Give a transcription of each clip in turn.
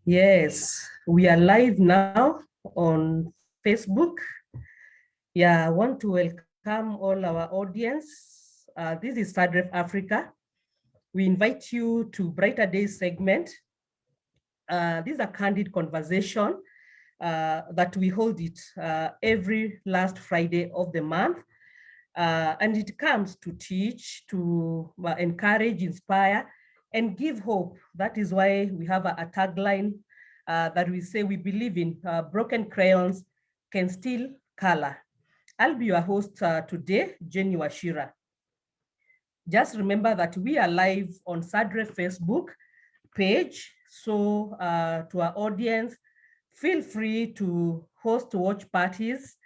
Yes, we are live now on Facebook. Yeah, I want to welcome all our audience. This is SADREF Africa. We invite you to Brighter Days segment. This is a candid conversation that we hold it every last Friday of the month. And it comes to teach, to encourage, inspire, and give hope. That is why we have a tagline that we say we believe in broken crayons can still color. I'll be your host today, Jenny Washira. Just remember that we are live on Sadre Facebook page. So to our audience, feel free to host watch parties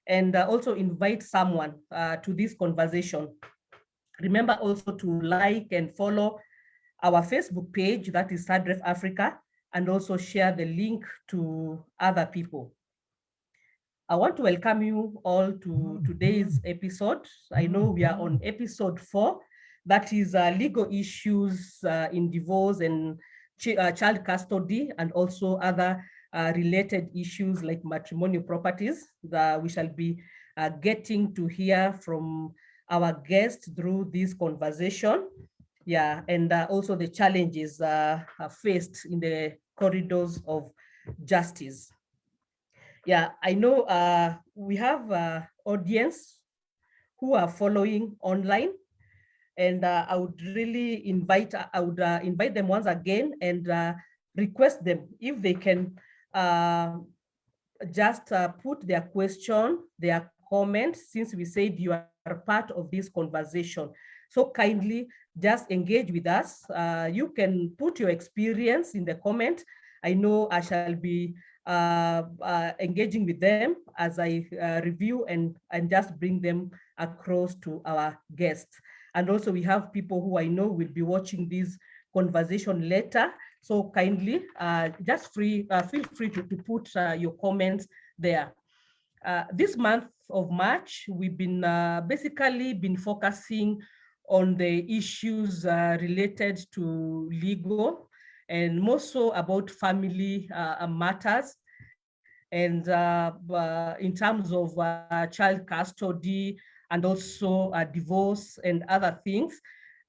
and also invite someone to this conversation. Remember also to like and follow our Facebook page, that is Sadref Africa, and also share the link to other people. I want to welcome you all to today's episode. I know we are on episode 4, that is legal issues in divorce and child custody, and also other related issues like matrimonial properties that we shall be getting to hear from our guests through this conversation. Yeah, and also the challenges faced in the corridors of justice. Yeah, I know we have audience who are following online, and I would really invite them once again and request them if they can uh, just put their question, their comment, since we said you are part of this conversation. So kindly just engage with us. You can put your experience in the comment. I know I shall be engaging with them as I review and just bring them across to our guests. And also we have people who I know will be watching this conversation later. So kindly just feel free to put your comments there. This month of March, we've been basically been focusing on the issues related to legal and more so about family matters, and in terms of child custody and also divorce and other things,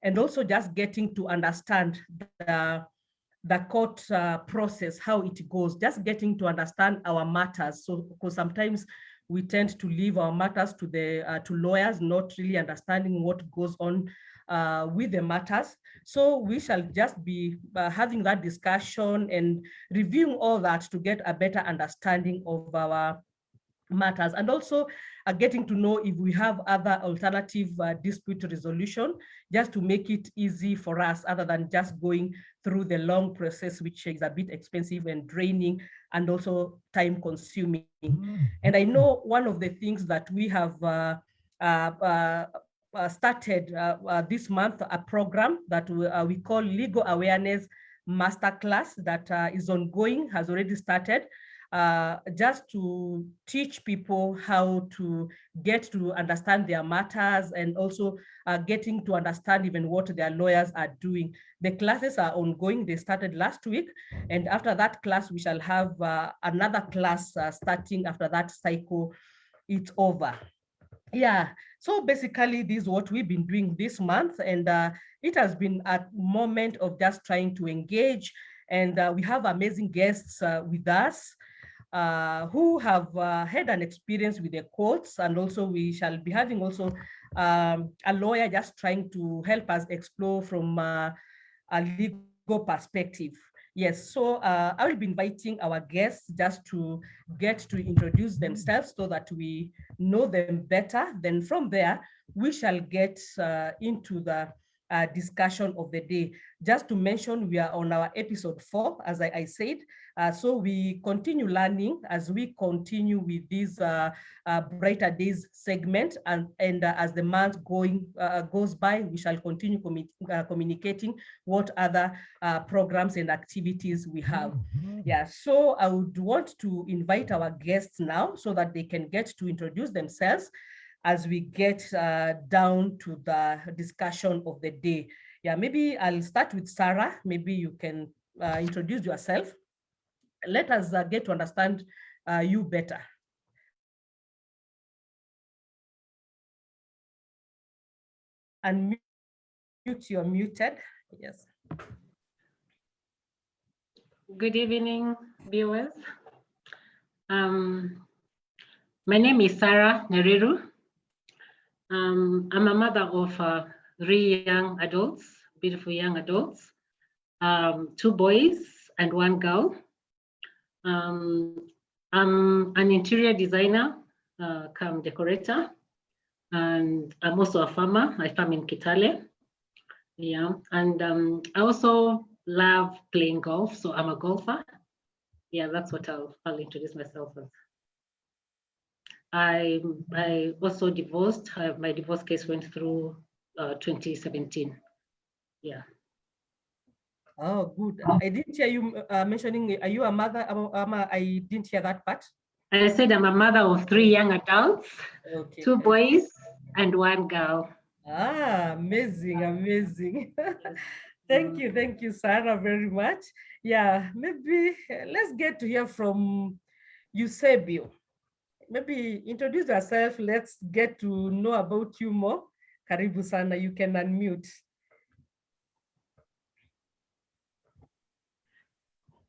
and also just getting to understand the court process, how it goes, just getting to understand our matters. So, because sometimes we tend to leave our matters to the to lawyers, not really understanding what goes on with the matters. So we shall just be having that discussion and reviewing all that to get a better understanding of our matters, and also getting to know if we have other alternative dispute resolution, just to make it easy for us other than just going through the long process, which is a bit expensive and draining and also time consuming. And I know one of the things that we have started this month, a program that we call Legal Awareness Masterclass, that is ongoing, has already started, just to teach people how to get to understand their matters, and also getting to understand even what their lawyers are doing. The classes are ongoing. They started last week. And after that class, we shall have another class starting after that cycle it's over. Yeah, so basically this is what we've been doing this month, and it has been a moment of just trying to engage, and we have amazing guests with us who have had an experience with the courts, and also we shall be having also a lawyer just trying to help us explore from a legal perspective. Yes, so I will be inviting our guests just to get to introduce themselves so that we know them better. Then from there, we shall get into the discussion of the day. Just to mention, we are on our episode 4, as I said. So we continue learning as we continue with this Brighter Days segment, and as the month goes by, we shall continue communicating what other programs and activities we have. Yeah, so I would want to invite our guests now so that they can get to introduce themselves as we get down to the discussion of the day. Yeah, maybe I'll start with Sarah. Maybe you can introduce yourself. let us get to understand you better. Unmute, you're muted. Yes. Good evening, viewers. My name is Sarah Neriru. I'm a mother of 3 young adults, beautiful young adults, 2 boys and 1 girl. I'm an interior designer, come decorator, and I'm also a farmer. I farm in Kitale. Yeah, and I also love playing golf, so I'm a golfer. Yeah, that's what I'll introduce myself as. I also divorced. My divorce case went through 2017. Yeah. Oh, good. I didn't hear you mentioning, are you a mother? I didn't hear that part. I said I'm a mother of 3 young adults, okay. 2 boys and 1 girl. Ah, amazing, amazing. Thank you, Sarah, very much. Yeah, maybe let's get to hear from Eusebio. Maybe introduce yourself. Let's get to know about you more. Karibu sana, you can unmute.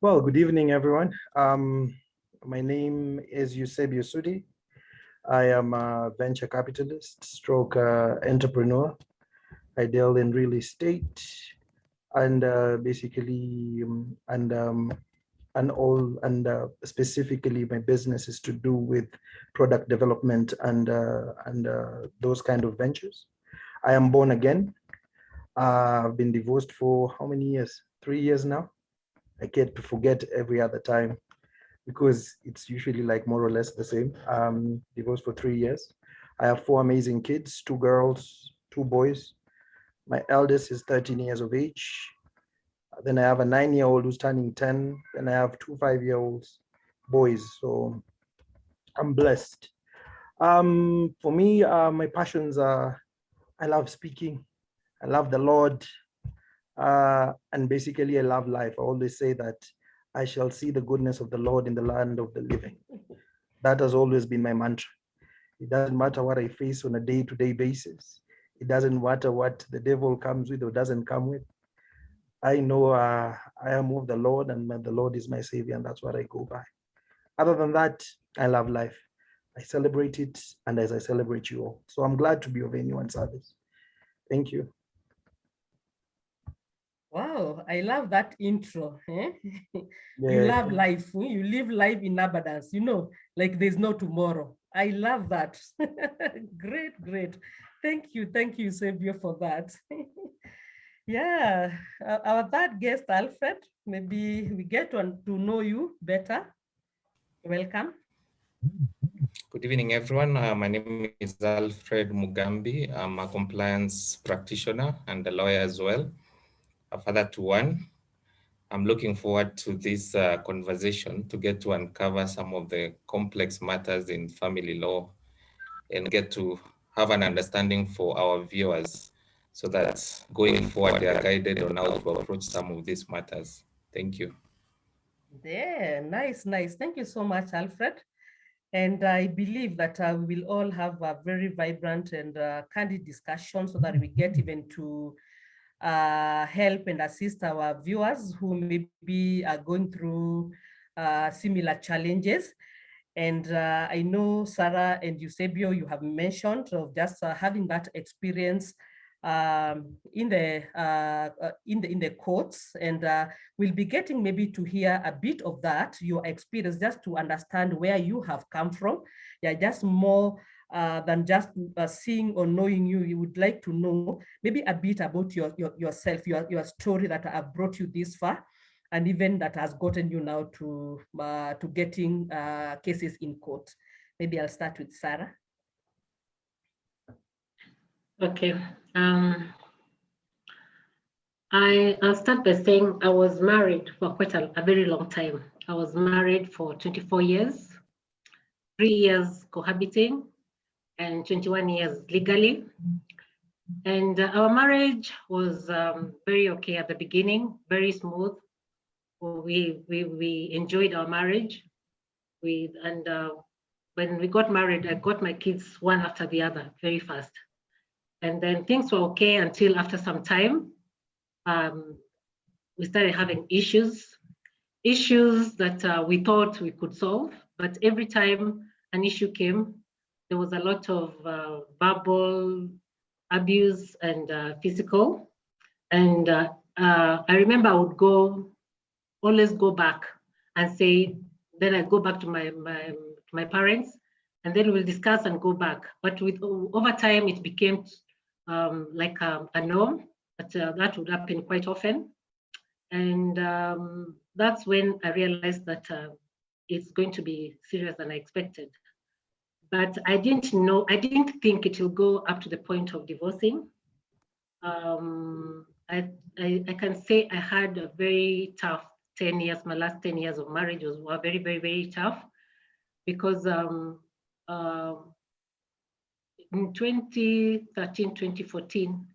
Well, good evening, everyone. My name is Eusebio Sudi. I am a venture capitalist stroke entrepreneur. I deal in real estate and basically specifically my business is to do with product development and those kind of ventures. I am born again. I've been divorced for how many years? 3 years now. I get to forget every other time because it's usually like more or less the same. Divorced for 3 years. I have 4 amazing kids, 2 girls, 2 boys. My eldest is 13 years of age. Then I have a 9-year-old who's turning 10. And I have 2 5-year-olds boys. So I'm blessed. For me, my passions are, I love speaking. I love the Lord. And basically I love life. I always say that I shall see the goodness of the Lord in the land of the living. That has always been my mantra. It doesn't matter what I face on a day-to-day basis. It doesn't matter what the devil comes with or doesn't come with. I know I am of the Lord and the Lord is my savior, and that's what I go by. Other than that, I love life. I celebrate it, and as I celebrate you all. So I'm glad to be of anyone's service. Thank you. Wow, I love that intro. Eh? Yeah. You love life. You live life in abundance, like there's no tomorrow. I love that. Great, great. Thank you, Xavier, for that. Yeah, our third guest, Alfred, maybe we get to know you better. Welcome. Good evening, everyone. My name is Alfred Mugambi. I'm a compliance practitioner and a lawyer as well, a father to 1. I'm looking forward to this conversation to get to uncover some of the complex matters in family law and get to have an understanding for our viewers so that going forward they are guided on how to approach some of these matters. Thank you. Yeah, nice. Thank you so much, Alfred. And I believe that we will all have a very vibrant and candid discussion so that we get even to help and assist our viewers who maybe are going through similar challenges. And I know Sarah and Eusebio, you have mentioned of just having that experience in the courts, and we'll be getting maybe to hear a bit of that, your experience, just to understand where you have come from. Yeah, just more than just seeing or knowing you. You would like to know maybe a bit about yourself, your story that have brought you this far, and even that has gotten you now to getting cases in court. Maybe I'll start with Sarah. Okay. I'll start by saying I was married for quite a very long time. I was married for 24 years, 3 years cohabiting, and 21 years legally. And our marriage was very okay at the beginning, very smooth. we enjoyed our marriage. When we got married, I got my kids one after the other very fast. And then things were okay until after some time, we started having issues that we thought we could solve. But every time an issue came, there was a lot of verbal abuse and physical. And I remember I would always go back and say, then I go back to my parents, and then we'll discuss and go back. But over time, it became like a norm, that would happen quite often. And that's when I realized that it's going to be serious than I expected. But I didn't think it will go up to the point of divorcing. I can say I had a very tough 10 years. My last 10 years of marriage were very, very, very tough, because in 2013, 2014,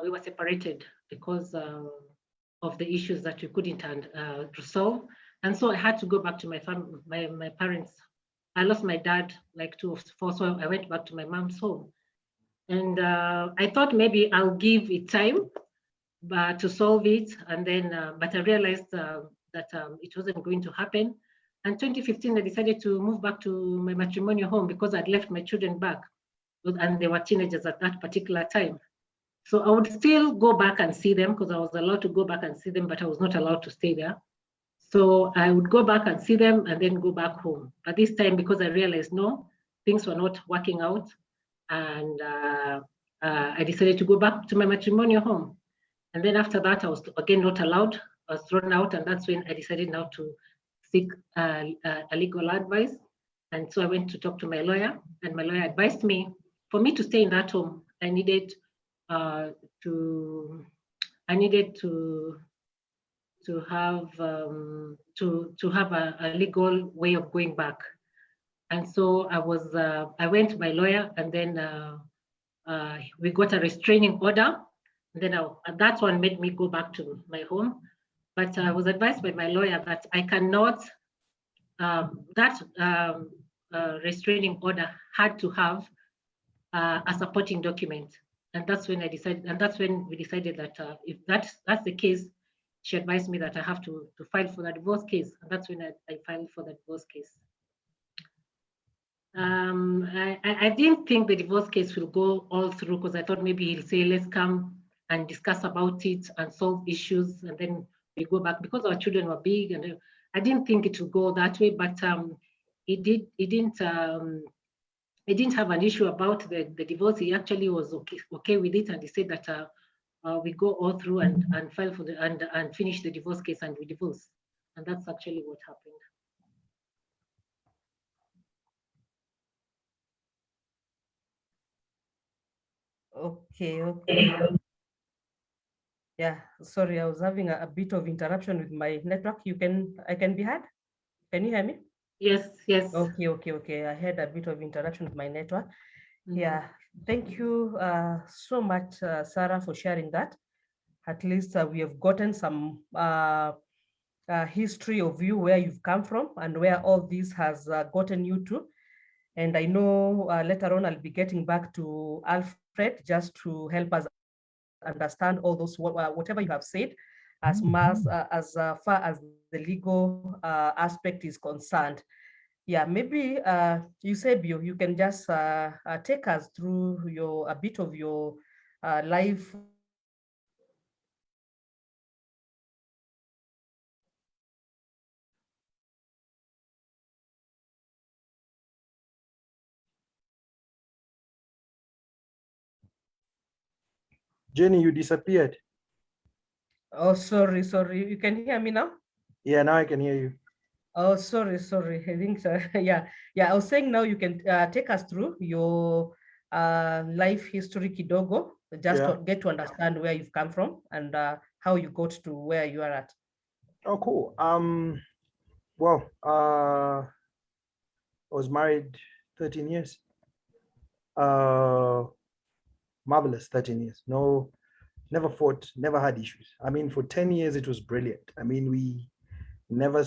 we were separated because of the issues that we couldn't resolve. And so I had to go back to my parents. I lost my dad like 2004, so I went back to my mom's home. And I thought maybe I'll give it time to solve it. And then, but I realized that it wasn't going to happen. And 2015, I decided to move back to my matrimonial home because I'd left my children back, and they were teenagers at that particular time. So I would still go back and see them because I was allowed to go back and see them, but I was not allowed to stay there. So I would go back and see them and then go back home. But this time, because I realized, no, things were not working out, and I decided to go back to my matrimonial home. And then after that, I was again not allowed. I was thrown out, and that's when I decided now to seek a legal advice. And so I went to talk to my lawyer, and my lawyer advised me, for me to stay in that home, I needed to have a legal way of going back. And so I went to my lawyer, and then we got a restraining order. And then that one made me go back to my home. But I was advised by my lawyer that I cannot, restraining order had to have a supporting document. And that's when we decided that if that's the case, she advised me that I have to file for the divorce case. And that's when I filed for the divorce case. I didn't think the divorce case will go all through, because I thought maybe he'll say, let's come and discuss about it and solve issues, and then we go back, because our children were big, and I didn't think it would go that way. But he didn't have an issue about the divorce. He actually was okay with it, and he said that we go all through and file for and finish the divorce case, and we divorce. And that's actually what happened. Okay. Yeah, sorry, I was having a bit of interruption with my network. I can be heard? Can you hear me? Yes. Okay. I had a bit of interruption with my network. Yeah, thank you so much, Sarah, for sharing that. At least we have gotten some history of you, where you've come from and where all this has gotten you to. And I know later on I'll be getting back to Alfred just to help us understand all those, whatever you have said, as far as the legal aspect is concerned. Yeah, maybe Eusebio, you can just take us through a bit of your life. Jenny, you disappeared. Oh, sorry. You can hear me now? Yeah, now I can hear you. Oh, sorry. I think so. Yeah. I was saying now you can take us through your life history kidogo, just to get to understand where you've come from and how you got to where you are at. Oh, cool. Well, I was married 13 years. Marvelous 13 years. No never fought, never had issues. I mean, for 10 years, it was brilliant. I mean, we never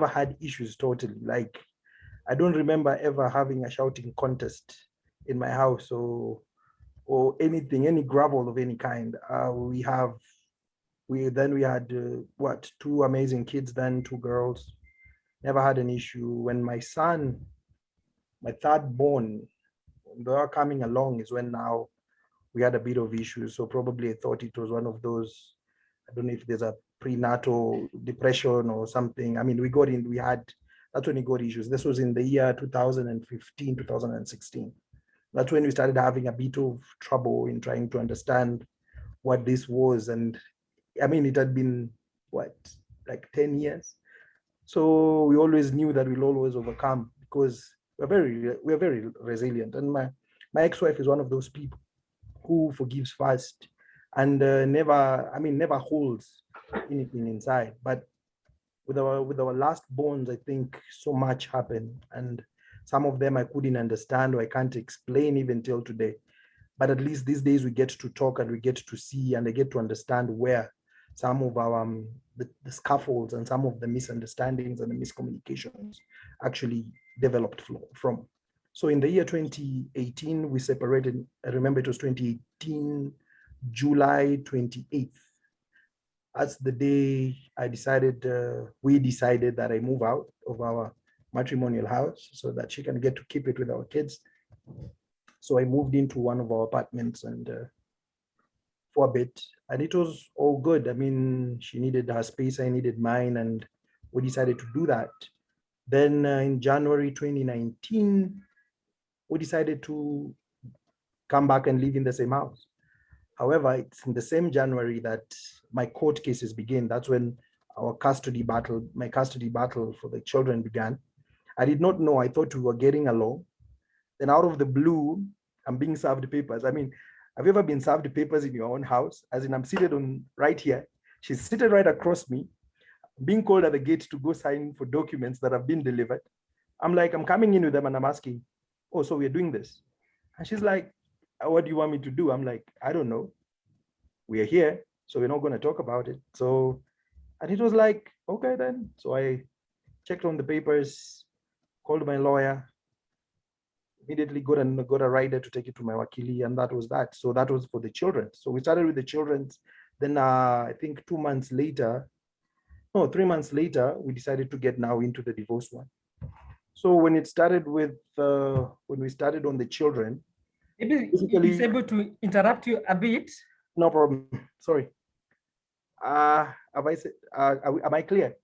had issues totally. Like, I don't remember ever having a shouting contest in my house or anything, any gravel of any kind. We had what, two amazing kids, then two girls. Never had an issue. When my son, my third born, they are coming along is when now we had a bit of issues. So probably I thought it was one of those, I don't know if there's a prenatal depression or something. I mean, that's when we got issues. This was in the year 2015, 2016. That's when we started having a bit of trouble in trying to understand what this was. And I mean, it had been what, like 10 years. So we always knew that we'll always overcome because we're very resilient. And my ex-wife is one of those people who forgives fast and never holds anything inside. But with our last bonds, I think so much happened, and some of them I couldn't understand or I can't explain even till today. But at least these days we get to talk and we get to see and I get to understand where some of our the scaffolds and some of the misunderstandings and the miscommunications actually developed from. So in the year 2018, we separated. I remember it was 2018, July 28th. That's the day we decided that I move out of our matrimonial house so that she can get to keep it with our kids. So I moved into one of our apartments and for a bit, and it was all good. I mean, she needed her space, I needed mine, and we decided to do that. Then in January 2019, we decided to come back and live in the same house. However, it's in the same January that my court cases begin. That's when my custody battle for the children began. I did not know. I thought we were getting along. Then out of the blue, I'm being served papers. I mean, have you ever been served papers in your own house? As in, I'm seated on right here. She's seated right across me, being called at the gate to go sign for documents that have been delivered. I'm coming in with them and I'm asking, oh, so we're doing this. And she's like, what do you want me to do? I'm like, I don't know. We are here, so we're not going to talk about it. So, and it was like, okay then. So I checked on the papers, called my lawyer, immediately got a rider to take it to my wakili, and that was that. So that was for the children. So we started with the children. Then I think 3 months later, we decided to get now into the divorce one. So when we started on the children, maybe it's able to interrupt you a bit. No problem. Sorry. Am I clear?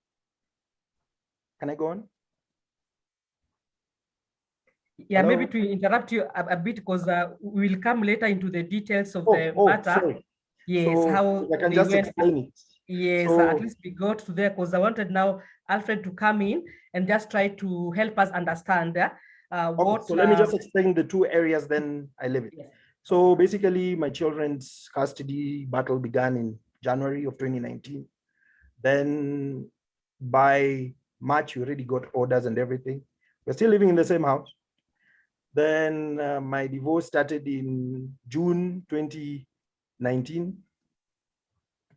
Can I go on? Yeah, Hello? maybe to interrupt you a bit because we will come later into the details of the matter. Sorry. Yes, so how I can they just went. explain it. Yes, So, at least we got to there because I wanted now Alfred to come in and just try to help us understand what. So let me just explain the two areas, then I leave it. Yes. So basically, my children's custody battle began in January of 2019. Then by March, we already got orders and everything. We're still living in the same house. Then my divorce started in June 2019.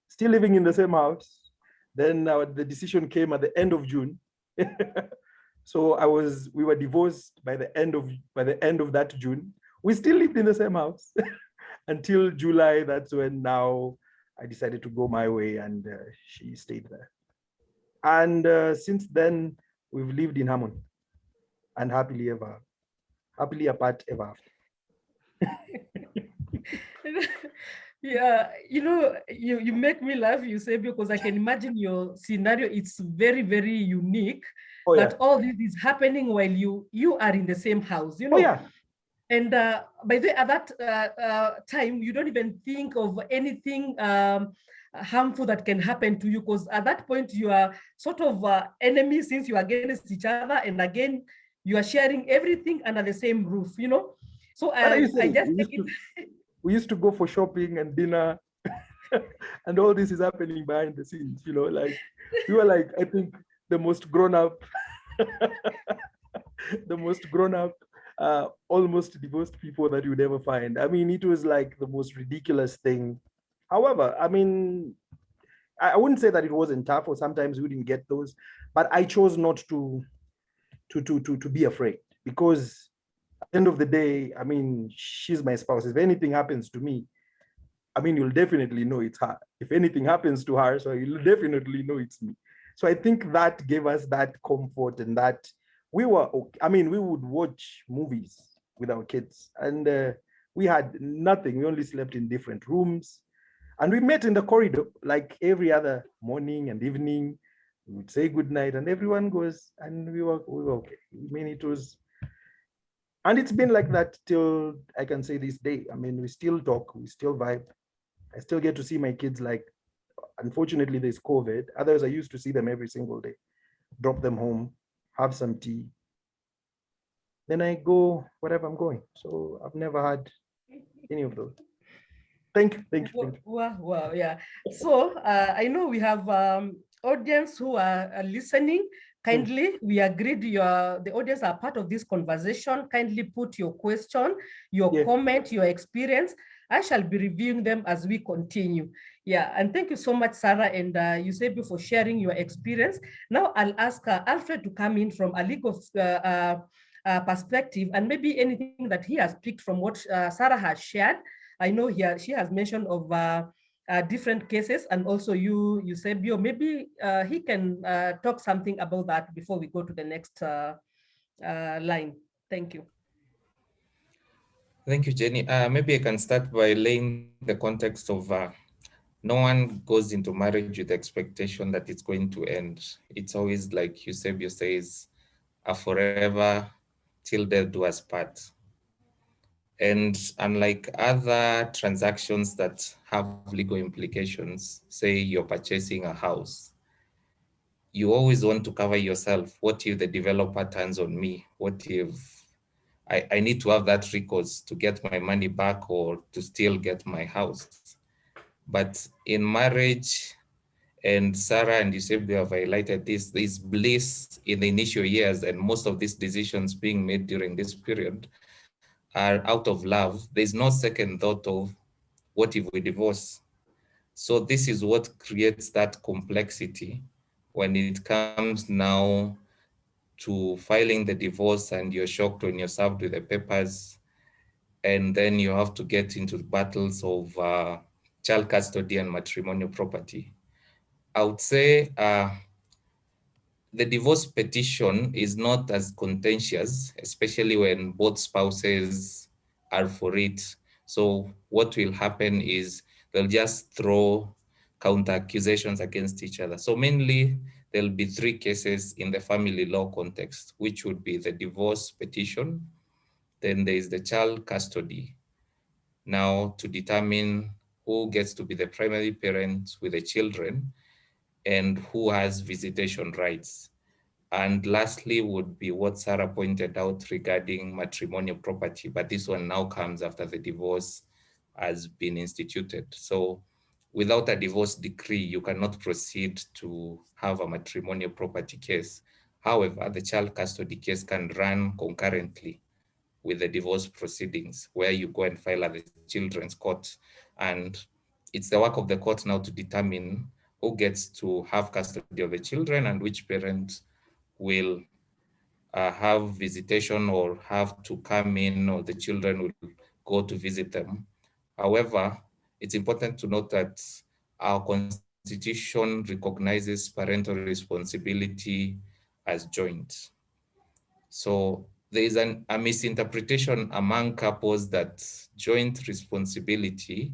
Still living in the same house. Then the decision came at the end of June. So we were divorced by the end of that June. We still lived in the same house until July. That's when now I decided to go my way and she stayed there. And since then, we've lived in harmony and happily apart ever after. Yeah, you make me laugh, you say, because I can imagine your scenario. It's very, very unique that all this is happening while you are in the same house, Oh, yeah. And by the way, at that time, you don't even think of anything harmful that can happen to you, because at that point you are sort of enemies since you are against each other, and again you are sharing everything under the same roof, So I just take it. We used to go for shopping and dinner, and all this is happening behind the scenes. Like we were like, I think the most grown up, almost divorced people that you would ever find. I mean, it was like the most ridiculous thing However, I mean, I wouldn't say that it wasn't tough, or sometimes we didn't get those, but I chose not to be afraid, because at the end of the day, I mean, she's my spouse. If anything happens to me, I mean, you'll definitely know it's her. If anything happens to her, so you'll definitely know it's me. So I think that gave us that comfort, and that we were okay. I mean, we would watch movies with our kids, and we had nothing. We only slept in different rooms, and we met in the corridor like every other morning and evening. We would say good night, and everyone goes, and we were okay. I mean, it was, and it's been like that till I can say this day. I mean, we still talk, we still vibe. I still get to see my kids. Like, unfortunately, there's COVID. Others, I used to see them every single day, drop them home, have some tea. Then I go wherever I'm going. So I've never had any of those. Thank you. Thank you. Thank you. Wow, wow, yeah. So I know we have audience who are listening. Kindly, we agreed the audience are part of this conversation. Kindly put your question, your comment, your experience. I shall be reviewing them as we continue. Yeah, and thank you so much, Sarah and Eusebiu, for sharing your experience. Now I'll ask Alfred to come in from a legal perspective, and maybe anything that he has picked from what Sarah has shared. I know she has mentioned of different cases, and also you said, maybe he can talk something about that before we go to the next line. Thank you. Thank you, Jenny. Maybe I can start by laying the context of no one goes into marriage with the expectation that it's going to end. It's always, like Eusebio says, a forever till death do us part. And unlike other transactions that have legal implications, say you're purchasing a house, you always want to cover yourself. What if the developer turns on me? What if I need to have that recourse to get my money back or to still get my house? But in marriage, and Sarah and Eusebio have highlighted this, there's bliss in the initial years, and most of these decisions being made during this period are out of love. There's no second thought of, what if we divorce? So this is what creates that complexity when it comes now to filing the divorce, and you're shocked when you're served with the papers, and then you have to get into battles of child custody and matrimonial property. I would say the divorce petition is not as contentious, especially when both spouses are for it. So what will happen is they'll just throw counter accusations against each other. So mainly there'll be three cases in the family law context, which would be the divorce petition. Then there is the child custody. Now, to determine who gets to be the primary parent with the children and who has visitation rights. And lastly would be what Sarah pointed out regarding matrimonial property, but this one now comes after the divorce has been instituted. So without a divorce decree, you cannot proceed to have a matrimonial property case. However, the child custody case can run concurrently with the divorce proceedings, where you go and file at the children's court. And it's the work of the court now to determine who gets to have custody of the children and which parent will have visitation or have to come in, or the children will go to visit them. However, it's important to note that our constitution recognizes parental responsibility as joint. So there is a misinterpretation among couples that joint responsibility,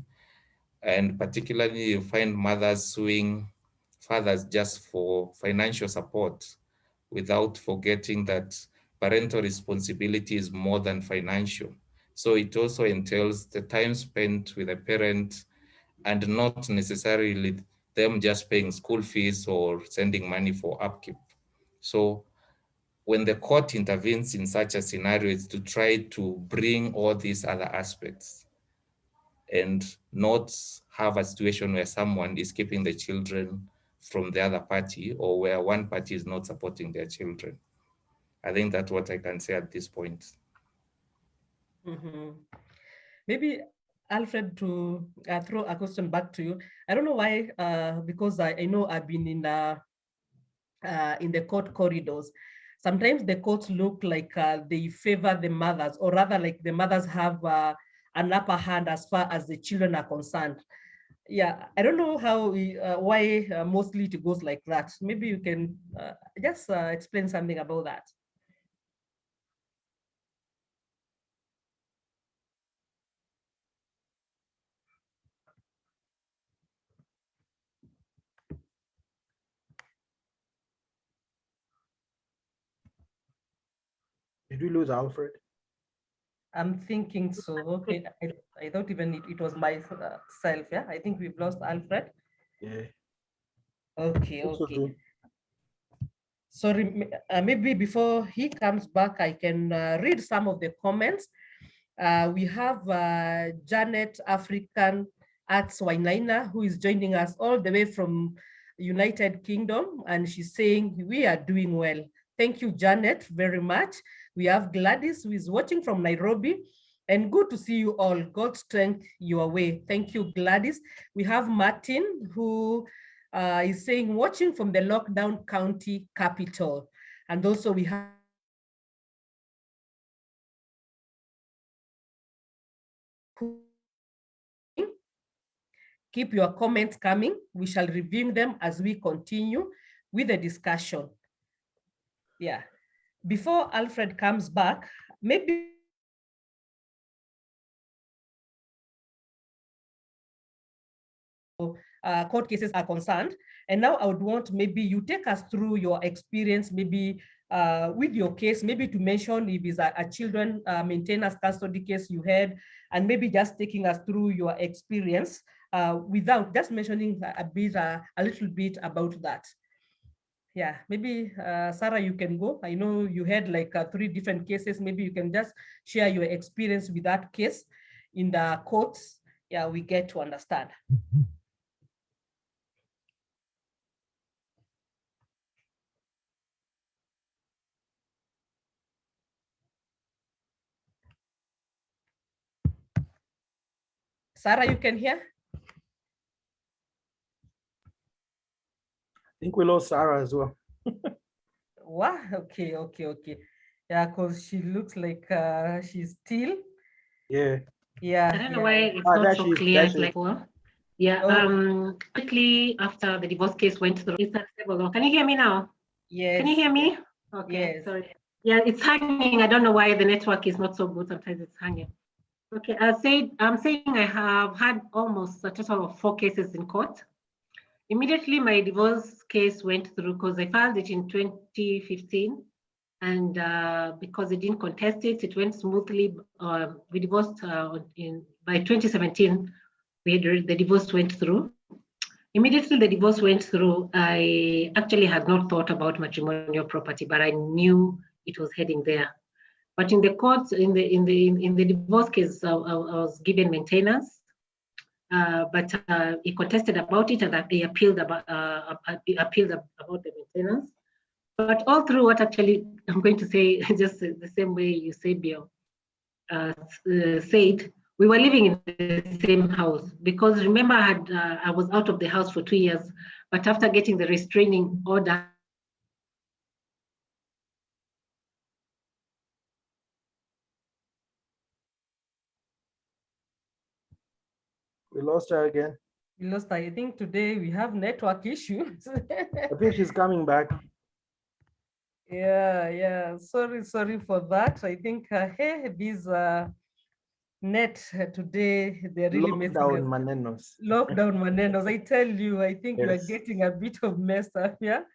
and particularly you find mothers suing fathers just for financial support, without forgetting that parental responsibility is more than financial. So it also entails the time spent with a parent, and not necessarily them just paying school fees or sending money for upkeep. So when the court intervenes in such a scenario, it's to try to bring all these other aspects and not have a situation where someone is keeping the children from the other party, or where one party is not supporting their children. I think that's what I can say at this point. Mm-hmm. Maybe Alfred, to throw a question back to you. I don't know why, because I know I've been in the court corridors. Sometimes the courts look like they favor the mothers, or rather like the mothers have an upper hand as far as the children are concerned. Yeah, I don't know how why mostly it goes like that. Maybe you can just explain something about that. Did we lose Alfred? I'm thinking so. Okay, I thought even it was myself. Yeah, I think we've lost Alfred. Yeah. Okay, Also okay. too. Sorry, maybe before he comes back, I can read some of the comments. We have Janet African Arts Wainaina, who is joining us all the way from United Kingdom, and she's saying, we are doing well. Thank you, Janet, very much. We have Gladys, who is watching from Nairobi, and good to see you all. God's strength your way. Thank you, Gladys. We have Martin, who is saying, watching from the lockdown county capital. And also we have keep your comments coming. We shall review them as we continue with the discussion. Yeah. Before Alfred comes back, maybe court cases are concerned. And now I would want maybe you take us through your experience, maybe with your case, maybe to mention if it's a children maintenance custody case you had, and maybe just taking us through your experience without just mentioning a little bit about that. Yeah, maybe Sarah, you can go. I know you had like 3 different cases. Maybe you can just share your experience with that case in the courts. Yeah, we get to understand. Sarah, you can hear? I think we lost Sarah as well. Wow, okay. Yeah, because she looks like she's still. Yeah. Yeah. I don't know why it's Ah, not there so she is, clear there she is. like well. Yeah, Oh. quickly after the divorce case went through, it's unstable. Can you hear me now? Yes. Can you hear me? Okay, Yes. sorry. Yeah, it's hanging. I don't know why the network is not so good. Sometimes it's hanging. Okay, I'm saying I have had almost a total of 4 cases in court. Immediately, my divorce case went through because I filed it in 2015. And because I didn't contest it, it went smoothly. We divorced by 2017. The divorce went through. Immediately the divorce went through, I actually had not thought about matrimonial property, but I knew it was heading there. But in the courts, in the divorce case, I was given maintenance. But he contested about it, and he appealed about the maintenance. But all through what actually I'm going to say, just the same way you say, Bill, said, we were living in the same house because remember I was out of the house for 2 years, but after getting the restraining order, We lost her again. We lost. I think today we have network issues. I think she's coming back. Yeah. Sorry for that. I think hey, these net today, they're really messing Lockdown us. manenos. Lockdown manenos. I tell you, I think we are Yes. getting a bit of mess up here.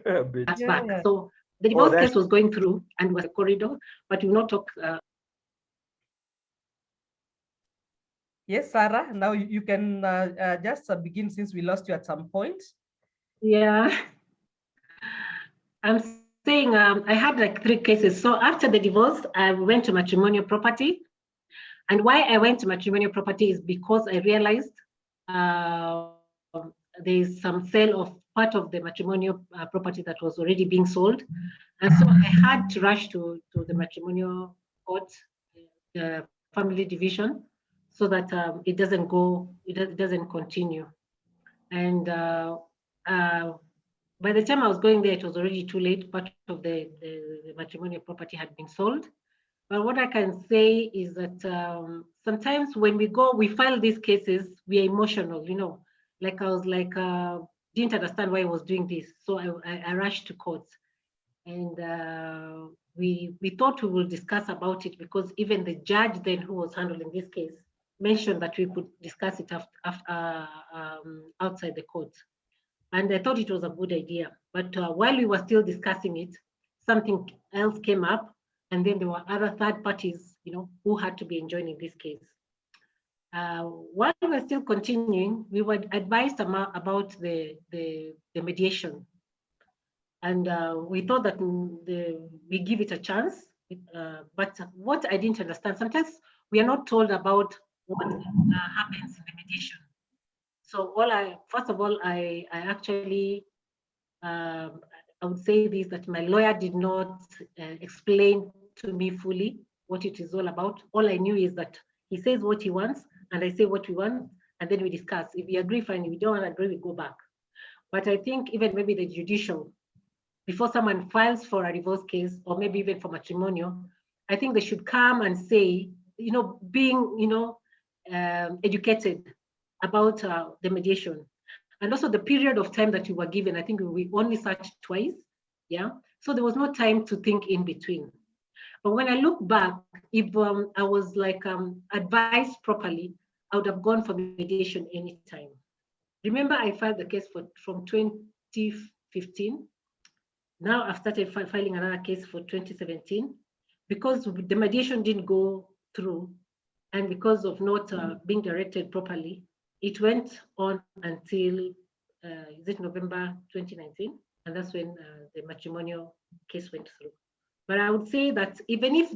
A bit. that's Yeah. back. So the divorce that's- case was going through and was a corridor, but we will not talk. Yes, Sarah, now you can just begin since we lost you at some point. Yeah. I'm saying I had like 3 cases. So after the divorce, I went to matrimonial property. And why I went to matrimonial property is because I realized there's some sale of part of the matrimonial property that was already being sold. And so I had to rush to the matrimonial court, family division, so that it doesn't go, it doesn't continue. And by the time I was going there, it was already too late. Part of the matrimonial property had been sold. But what I can say is that sometimes when we go, we file these cases, we are emotional, you know, like I was like, didn't understand why I was doing this. So I rushed to court. And we thought we will discuss about it, because even the judge then who was handling this case mentioned that we could discuss it outside the court. And I thought it was a good idea. But while we were still discussing it, something else came up, and then there were other third parties, you know, who had to be enjoined in this case. While we were still continuing, we were advised about the mediation. And we thought that we give it a chance. But what I didn't understand, sometimes we are not told about what happens in the mediation. So first of all, I actually, I would say this, that my lawyer did not explain to me fully what it is all about. All I knew is that he says what he wants, and I say what we want, and then we discuss. If we agree, fine. If we don't agree, we go back. But I think even maybe the judicial, before someone files for a divorce case, or maybe even for matrimonial, I think they should come and say, you know, being, you know, educated about the mediation. And also the period of time that you were given. I think we only searched twice, yeah? So there was no time to think in between. But when I look back, if I was like advised properly, I would have gone for mediation anytime. Remember, I filed the case from 2015. Now I've started filing another case for 2017. Because the mediation didn't go through, and because of not being directed properly, it went on until, is it November 2019? And that's when the matrimonial case went through. But I would say that even if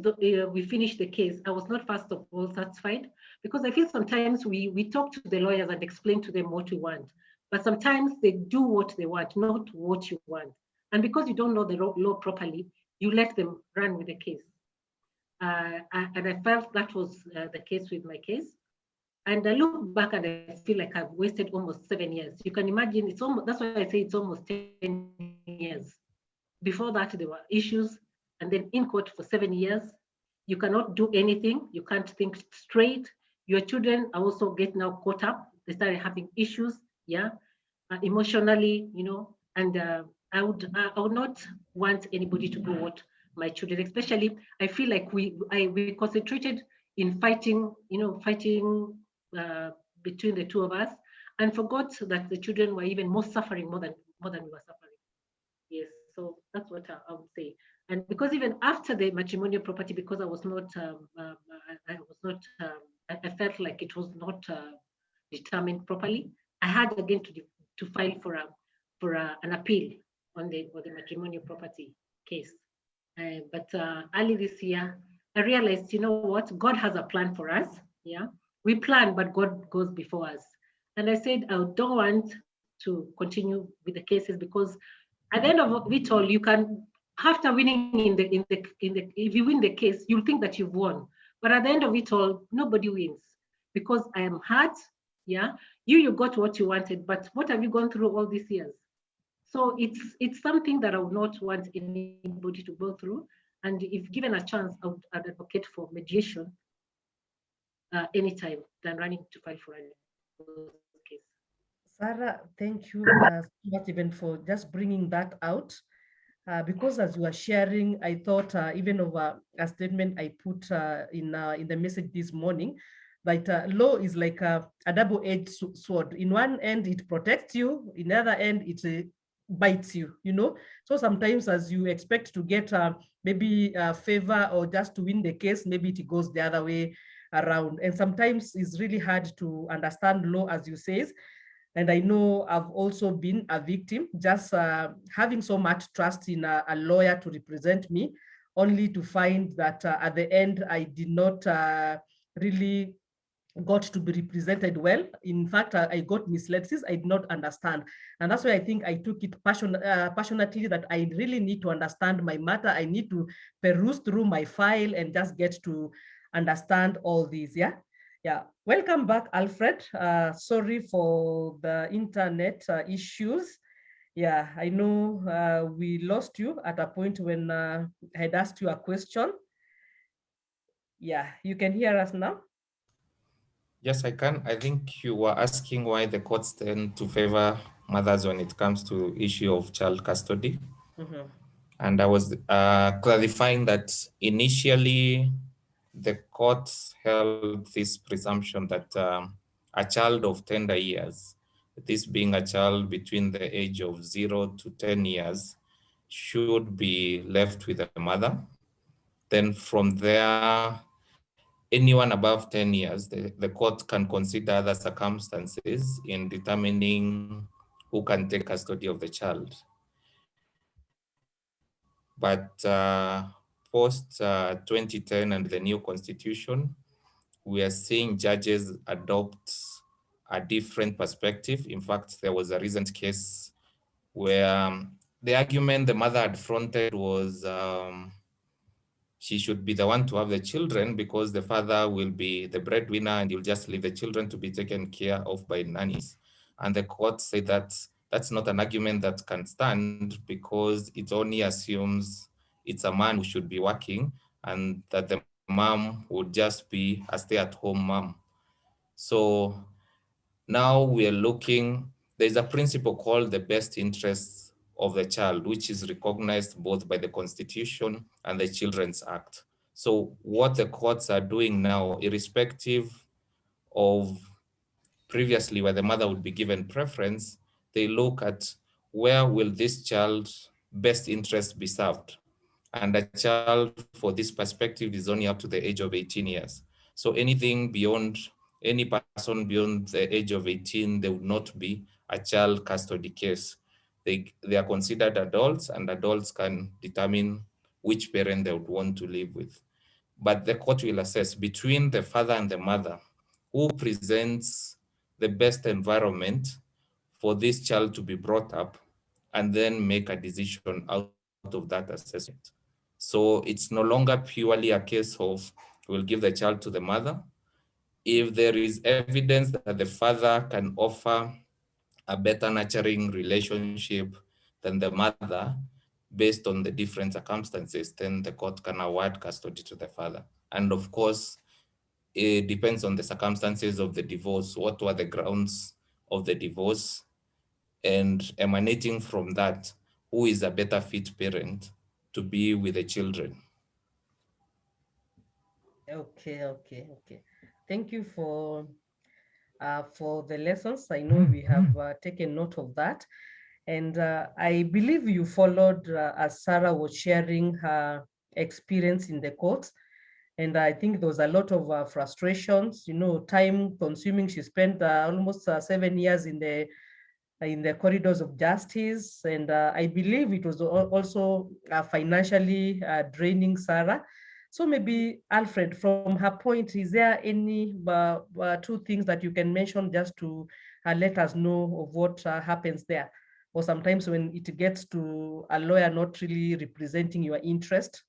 we finished the case, I was not first of all satisfied, because I feel sometimes we talk to the lawyers and explain to them what we want, but sometimes they do what they want, not what you want. And because you don't know the law properly, you let them run with the case. And I felt that was the case with my case. And I look back and I feel like I've wasted almost 7 years. You can imagine, it's almost, that's why I say it's almost 10 years. Before that, there were issues, and then in court for 7 years. You cannot do anything. You can't think straight. Your children are also getting now caught up. They started having issues, yeah, emotionally, you know. And I would not want anybody to go what my children, especially. I feel like we concentrated in fighting, you know, between the two of us, and forgot that the children were even more suffering more than we were suffering. Yes, so that's what I would say. And because even after the matrimonial property, because I was not, I felt like it was not determined properly. I had again to file for an appeal on the matrimonial property case. But early this year, I realized, you know what, God has a plan for us. Yeah, we plan, but God goes before us. And I said, I don't want to continue with the cases, because at the end of it all, you can, after winning if you win the case, you'll think that you've won. But at the end of it all, nobody wins, because I am hurt. Yeah, you got what you wanted, but what have you gone through all these years? So it's something that I would not want anybody to go through. And if given a chance, I'd advocate for mediation anytime than running to fight for a case. Sarah, thank you so much even for just bringing that out. Because as you were sharing, I thought even of a statement I put in the message this morning, that law is like a double-edged sword. In one end, it protects you. In the other end, it bites you, you know. So sometimes as you expect to get maybe a favor or just to win the case, maybe it goes the other way around. And sometimes it's really hard to understand law, as you say. And I know I've also been a victim, just having so much trust in a lawyer to represent me, only to find that at the end, I did not really got to be represented well. In fact, I got misled since I did not understand. And that's why I think I took it passionately, that I really need to understand my matter. I need to peruse through my file and just get to understand all these, yeah? Yeah, welcome back, Alfred. Sorry for the internet issues. Yeah, I know we lost you at a point when I had asked you a question. Yeah, you can hear us now? Yes, I can. I think you were asking why the courts tend to favor mothers when it comes to issue of child custody. Mm-hmm. And I was clarifying that initially the courts held this presumption that a child of tender years, this being a child between the age of 0 to 10 years, should be left with the mother. Then from there, anyone above 10 years, the court can consider other circumstances in determining who can take custody of the child. But post 2010 and the new constitution, we are seeing judges adopt a different perspective. In fact, there was a recent case where the argument the mother had fronted was she should be the one to have the children because the father will be the breadwinner and you'll just leave the children to be taken care of by nannies. And the court said that that's not an argument that can stand because it only assumes it's a man who should be working and that the mom would just be a stay-at-home mom. So now we are looking, there's a principle called the best interests of the child, which is recognized both by the Constitution and the Children's Act. So what the courts are doing now, irrespective of previously where the mother would be given preference, they look at where will this child's best interest be served. And a child for this perspective is only up to the age of 18 years. So anything beyond, any person beyond the age of 18, they would not be a child custody case. They are considered adults and adults can determine which parent they would want to live with. But the court will assess between the father and the mother, who presents the best environment for this child to be brought up, and then make a decision out of that assessment. So it's no longer purely a case of we'll give the child to the mother. If there is evidence that the father can offer a better nurturing relationship than the mother, based on the different circumstances, then the court can award custody to the father. And of course, it depends on the circumstances of the divorce. What were the grounds of the divorce? And emanating from that, who is a better fit parent to be with the children? Okay. Thank you for the lessons. I know we have taken note of that. And I believe you followed as Sarah was sharing her experience in the courts. And I think there was a lot of frustrations, time consuming. She spent almost 7 years in the corridors of justice. And I believe it was also financially draining Sarah. So maybe Alfred, from her point, is there any two things that you can mention just to let us know of what happens there? Or sometimes when it gets to a lawyer not really representing your interest?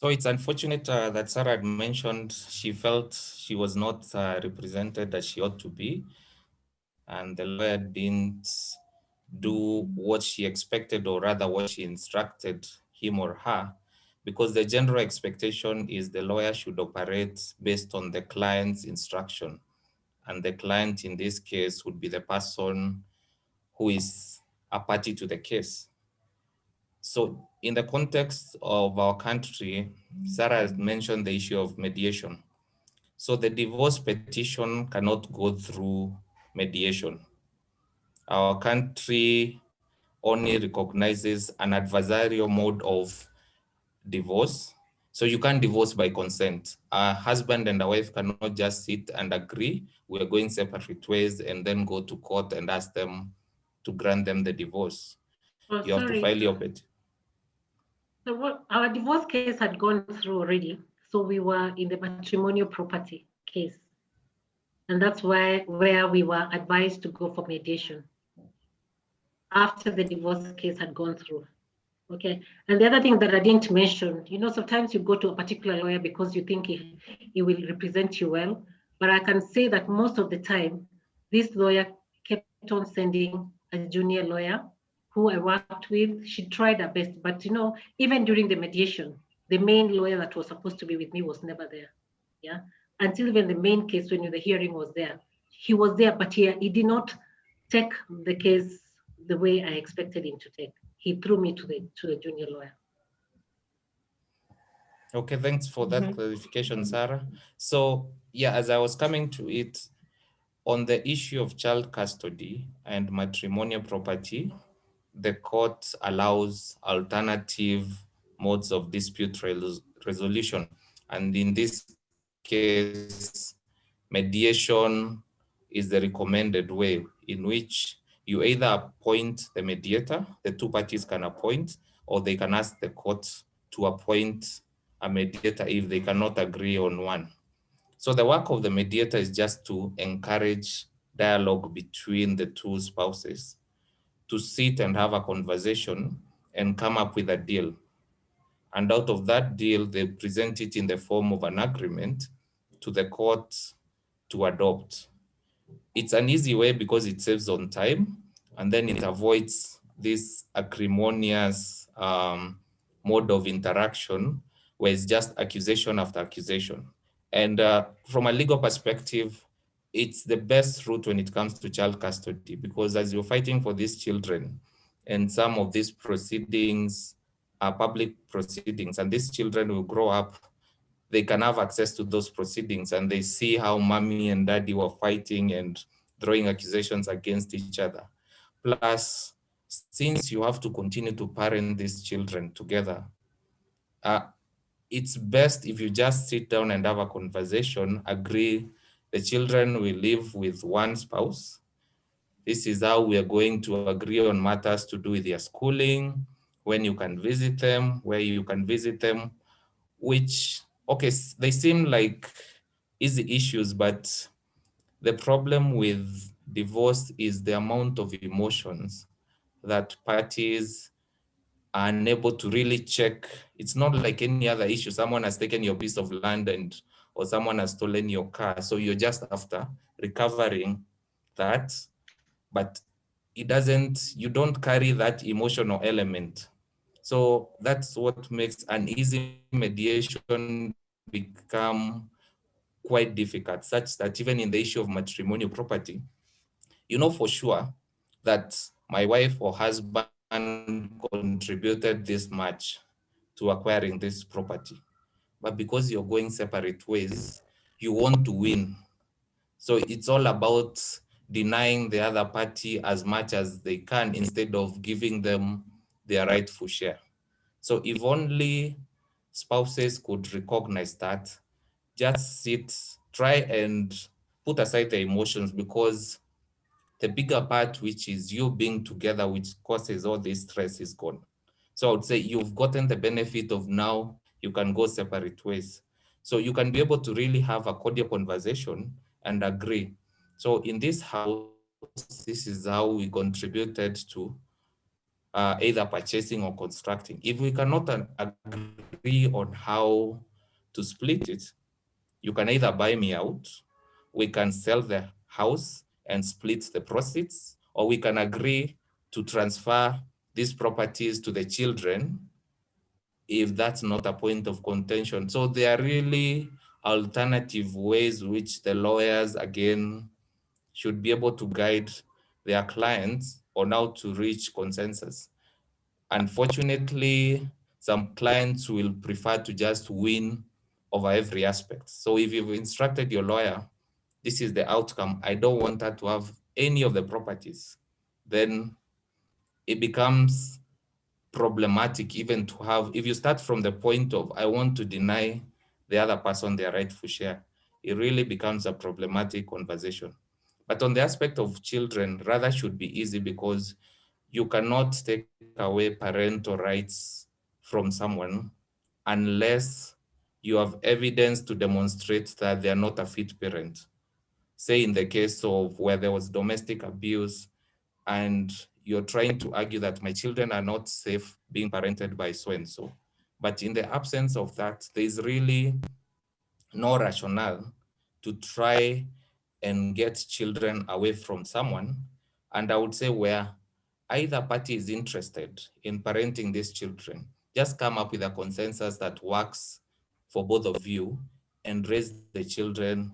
So it's unfortunate that Sarah had mentioned she felt she was not represented as she ought to be, and the lawyer didn't do what she expected, or rather what she instructed him or her, because the general expectation is the lawyer should operate based on the client's instruction. And the client in this case would be the person who is a party to the case. So in the context of our country, Sarah has mentioned the issue of mediation. So the divorce petition cannot go through mediation. Our country only recognizes an adversarial mode of divorce. So you can't divorce by consent. A husband and a wife cannot just sit and agree, we're going separate ways, and then go to court and ask them to grant them the divorce. Oh, You have to sorry. file your petition. So our divorce case had gone through already. So we were in the matrimonial property case. And that's where we were advised to go for mediation after the divorce case had gone through. Okay. And the other thing that I didn't mention, sometimes you go to a particular lawyer because you think he will represent you well. But I can say that most of the time, this lawyer kept on sending a junior lawyer who I worked with. She tried her best, but even during the mediation, the main lawyer that was supposed to be with me was never there. Yeah. Until even the main case, when the hearing was there, he was there, but he did not take the case the way I expected him to take. He threw me to the junior lawyer. Okay, thanks for that clarification, Sarah. So yeah, as I was coming to it, on the issue of child custody and matrimonial property, the court allows alternative modes of dispute resolution. And in this case, mediation is the recommended way, in which you either appoint the mediator, the two parties can appoint, or they can ask the court to appoint a mediator if they cannot agree on one. So the work of the mediator is just to encourage dialogue between the two spouses, to sit and have a conversation and come up with a deal. And out of that deal, they present it in the form of an agreement to the court to adopt. It's an easy way because it saves on time, and then it avoids this acrimonious mode of interaction where it's just accusation after accusation. And from a legal perspective, it's the best route when it comes to child custody, because as you're fighting for these children, and some of these proceedings are public proceedings, and these children will grow up, they can have access to those proceedings, and they see how mommy and daddy were fighting and throwing accusations against each other. Plus, since you have to continue to parent these children together, it's best if you just sit down and have a conversation, agree the children will live with one spouse. This is how we are going to agree on matters to do with their schooling, when you can visit them, where you can visit them, which, okay, they seem like easy issues, but the problem with divorce is the amount of emotions that parties are unable to really check. It's not like any other issue. Someone has taken your piece of land or someone has stolen your car. So you're just after recovering that, but you don't carry that emotional element. So that's what makes an easy mediation become quite difficult, such that even in the issue of matrimonial property, you know for sure that my wife or husband contributed this much to acquiring this property. But because you're going separate ways, you want to win. So it's all about denying the other party as much as they can instead of giving them their rightful share. So if only spouses could recognize that, just sit, try and put aside the emotions, because the bigger part, which is you being together, which causes all this stress, is gone. So I would say you've gotten the benefit of now you can go separate ways. So you can be able to really have a cordial conversation and agree. So in this house, this is how we contributed to either purchasing or constructing. If we cannot agree on how to split it, you can either buy me out, we can sell the house and split the proceeds, or we can agree to transfer these properties to the children if that's not a point of contention. So there are really alternative ways which the lawyers, again, should be able to guide their clients on how to reach consensus. Unfortunately, some clients will prefer to just win over every aspect. So if you've instructed your lawyer, this is the outcome, I don't want her to have any of the properties, then it becomes problematic even to have, if you start from the point of, I want to deny the other person their rightful share, it really becomes a problematic conversation. But on the aspect of children, rather should be easy, because you cannot take away parental rights from someone unless you have evidence to demonstrate that they are not a fit parent. Say in the case of where there was domestic abuse, and you're trying to argue that my children are not safe being parented by so-and-so. But in the absence of that, there's really no rationale to try and get children away from someone. And I would say where either party is interested in parenting these children, just come up with a consensus that works for both of you and raise the children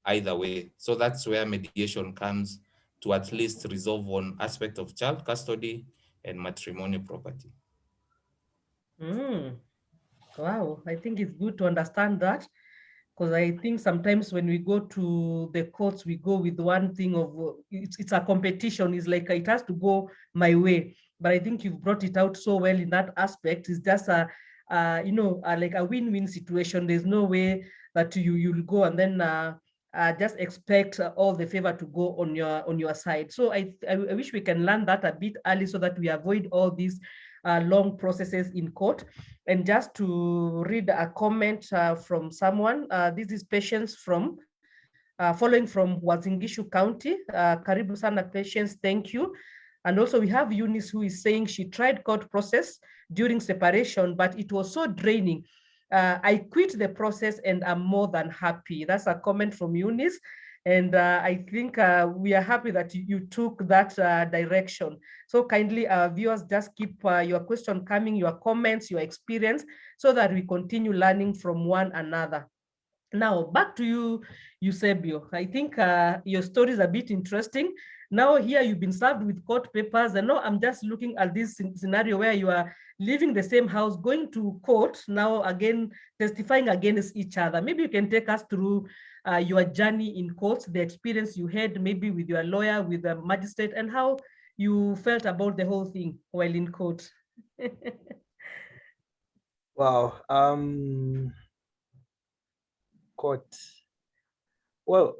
either way. So that's where mediation comes to at least resolve one aspect of child custody and matrimonial property. Wow, I think it's good to understand that, because I think sometimes when we go to the courts, we go with one thing of it's a competition. It's like it has to go my way. But I think you've brought it out so well in that aspect. It's just like a win-win situation. There's no way that you'll go and then just expect all the favor to go on your side. So I wish we can learn that a bit early so that we avoid all these long processes in court. And just to read a comment from someone, this is Patience from following from Wazingishu County. Karibu sana Patience, thank you. And also we have Eunice who is saying she tried court process during separation, but it was so draining. I quit the process and I'm more than happy. That's a comment from Eunice. And I think we are happy that you took that direction. So kindly, viewers, just keep your question coming, your comments, your experience, so that we continue learning from one another. Now, back to you, Eusebio. I think your story is a bit interesting. Now here you've been served with court papers, and now I'm just looking at this scenario where you are leaving the same house, going to court, now again testifying against each other. Maybe you can take us through your journey in court, the experience you had maybe with your lawyer, with the magistrate, and how you felt about the whole thing while in court. Wow. Court. Well,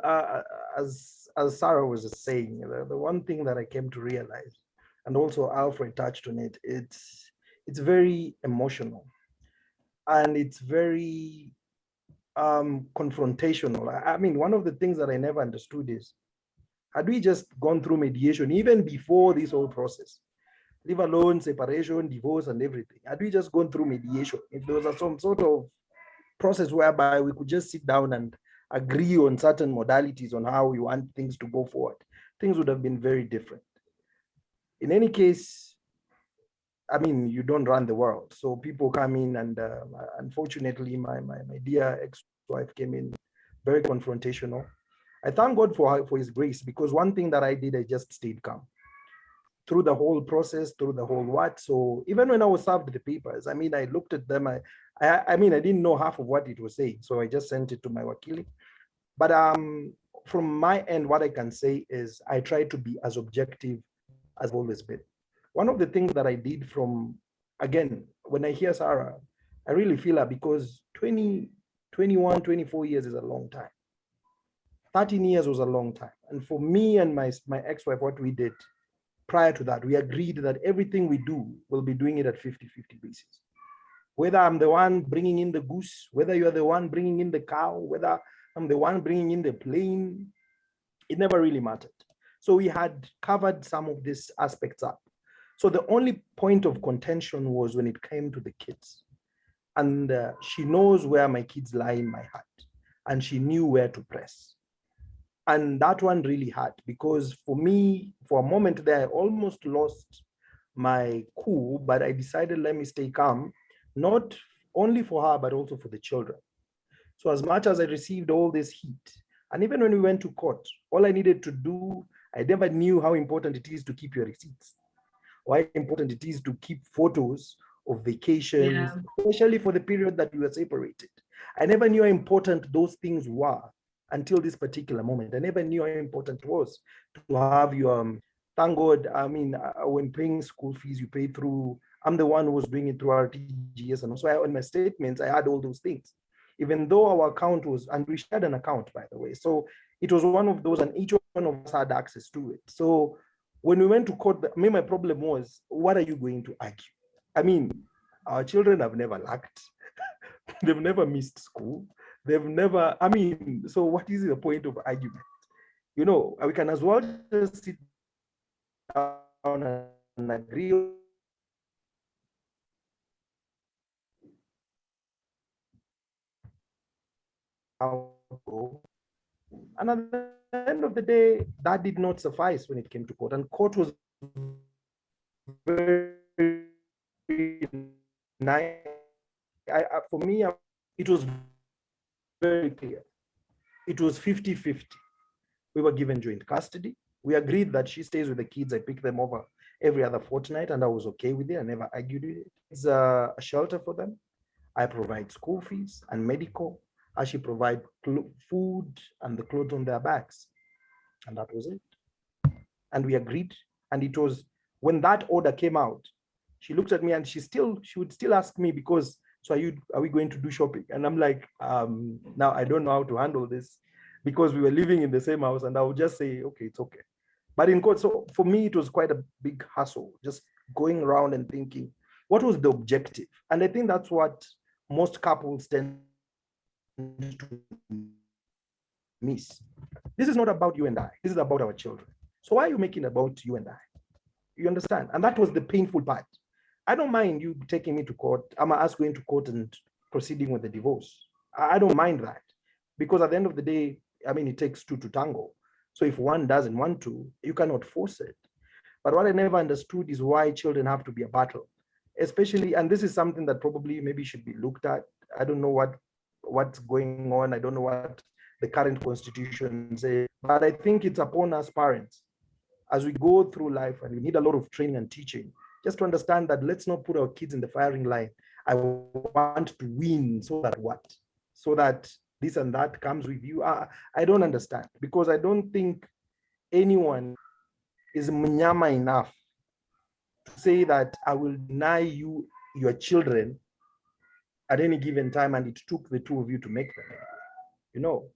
as Sarah was just saying, the one thing that I came to realize, and also Alfred touched on it, it's very emotional, and it's very confrontational. I mean, one of the things that I never understood is, had we just gone through mediation even before this whole process, leave alone separation, divorce, and everything, had we just gone through mediation, if there was some sort of process whereby we could just sit down and agree on certain modalities on how we want things to go forward, things would have been very different. In any case, I mean, you don't run the world. So people come in, and unfortunately, my dear ex-wife came in very confrontational. I thank God for his grace, because one thing that I did, I just stayed calm through the whole process, through the whole what. So even when I was served the papers, I mean, I looked at them. I mean, I didn't know half of what it was saying, so I just sent it to my wakili. But from my end, what I can say is I try to be as objective as I've always been. One of the things that I did from, again, when I hear Sarah, I really feel her, because 20, 21, 24 years is a long time. 13 years was a long time. And for me and my ex-wife, what we did prior to that, we agreed that everything we do, we'll be doing it at 50-50 basis. Whether I'm the one bringing in the goose, whether you're the one bringing in the cow, whether I'm the one bringing in the plane, it never really mattered. So we had covered some of these aspects up. So the only point of contention was when it came to the kids. And she knows where my kids lie in my heart, and she knew where to press. And that one really hurt, because for me, for a moment there, I almost lost my cool, but I decided, let me stay calm, not only for her, but also for the children. So as much as I received all this heat, and even when we went to court, all I needed to do, I never knew how important it is to keep your receipts, why important it is to keep photos of vacations, especially for the period that we were separated. I never knew how important those things were until this particular moment. I never knew how important it was to have your, thank God, I mean, when paying school fees, you pay through, I'm the one who was doing it through RTGS. And also on my statements, I had all those things, even though our account was, and we shared an account, by the way. So it was one of those, and each one of us had access to it. So when we went to court, I mean, my problem was, what are you going to argue? I mean, our children have never lacked. They've never missed school. They've never, I mean, so what is the point of argument? You know, we can as well just sit down and agree how to go. And at the end of the day, that did not suffice when it came to court. And court was very nice. For me, it was very clear. It was 50-50. We were given joint custody. We agreed that she stays with the kids. I pick them over every other fortnight, and I was okay with it. I never argued with it. It's a shelter for them. I provide school fees and medical. I should provide food and the clothes on their backs. And that was it. And we agreed. And it was when that order came out, she looked at me and she would still ask me, because, so are we going to do shopping? And I'm like, now I don't know how to handle this, because we were living in the same house, and I would just say, okay, it's okay. But in court, so for me, it was quite a big hassle, just going around and thinking, what was the objective? And I think that's what most couples tend to miss. This is not about you and I. This is about our children. So why are you making it about you and I? You understand? And that was the painful part. I don't mind you taking me to court. I'm us going to court and proceeding with the divorce. I don't mind that, because at the end of the day, I mean, it takes two to tango. So if one doesn't want to, you cannot force it. But what I never understood is why children have to be a battle, especially, and this is something that probably maybe should be looked at. I don't know what's going on. I don't know what the current constitution says, but I think it's upon us parents, as we go through life, and we need a lot of training and teaching, just to understand that let's not put our kids in the firing line. I want to win, so that what? So that this and that comes with you. I don't understand, because I don't think anyone is mnyama enough to say that I will deny you your children at any given time, and it took the two of you to make them, you know.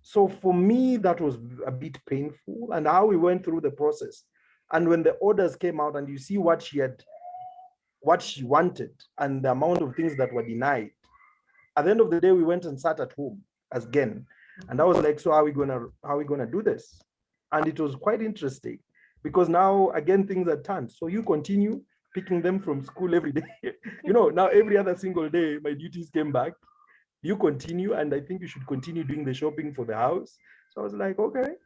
So for me, that was a bit painful, and how we went through the process. And when the orders came out, and you see what she wanted, and the amount of things that were denied, at the end of the day, we went and sat at home again. And I was like, so how are we gonna do this? And it was quite interesting, because now again things are turned. So you continue picking them from school every day. You know, now every other single day, my duties came back. You continue, and I think you should continue doing the shopping for the house. So I was like, okay,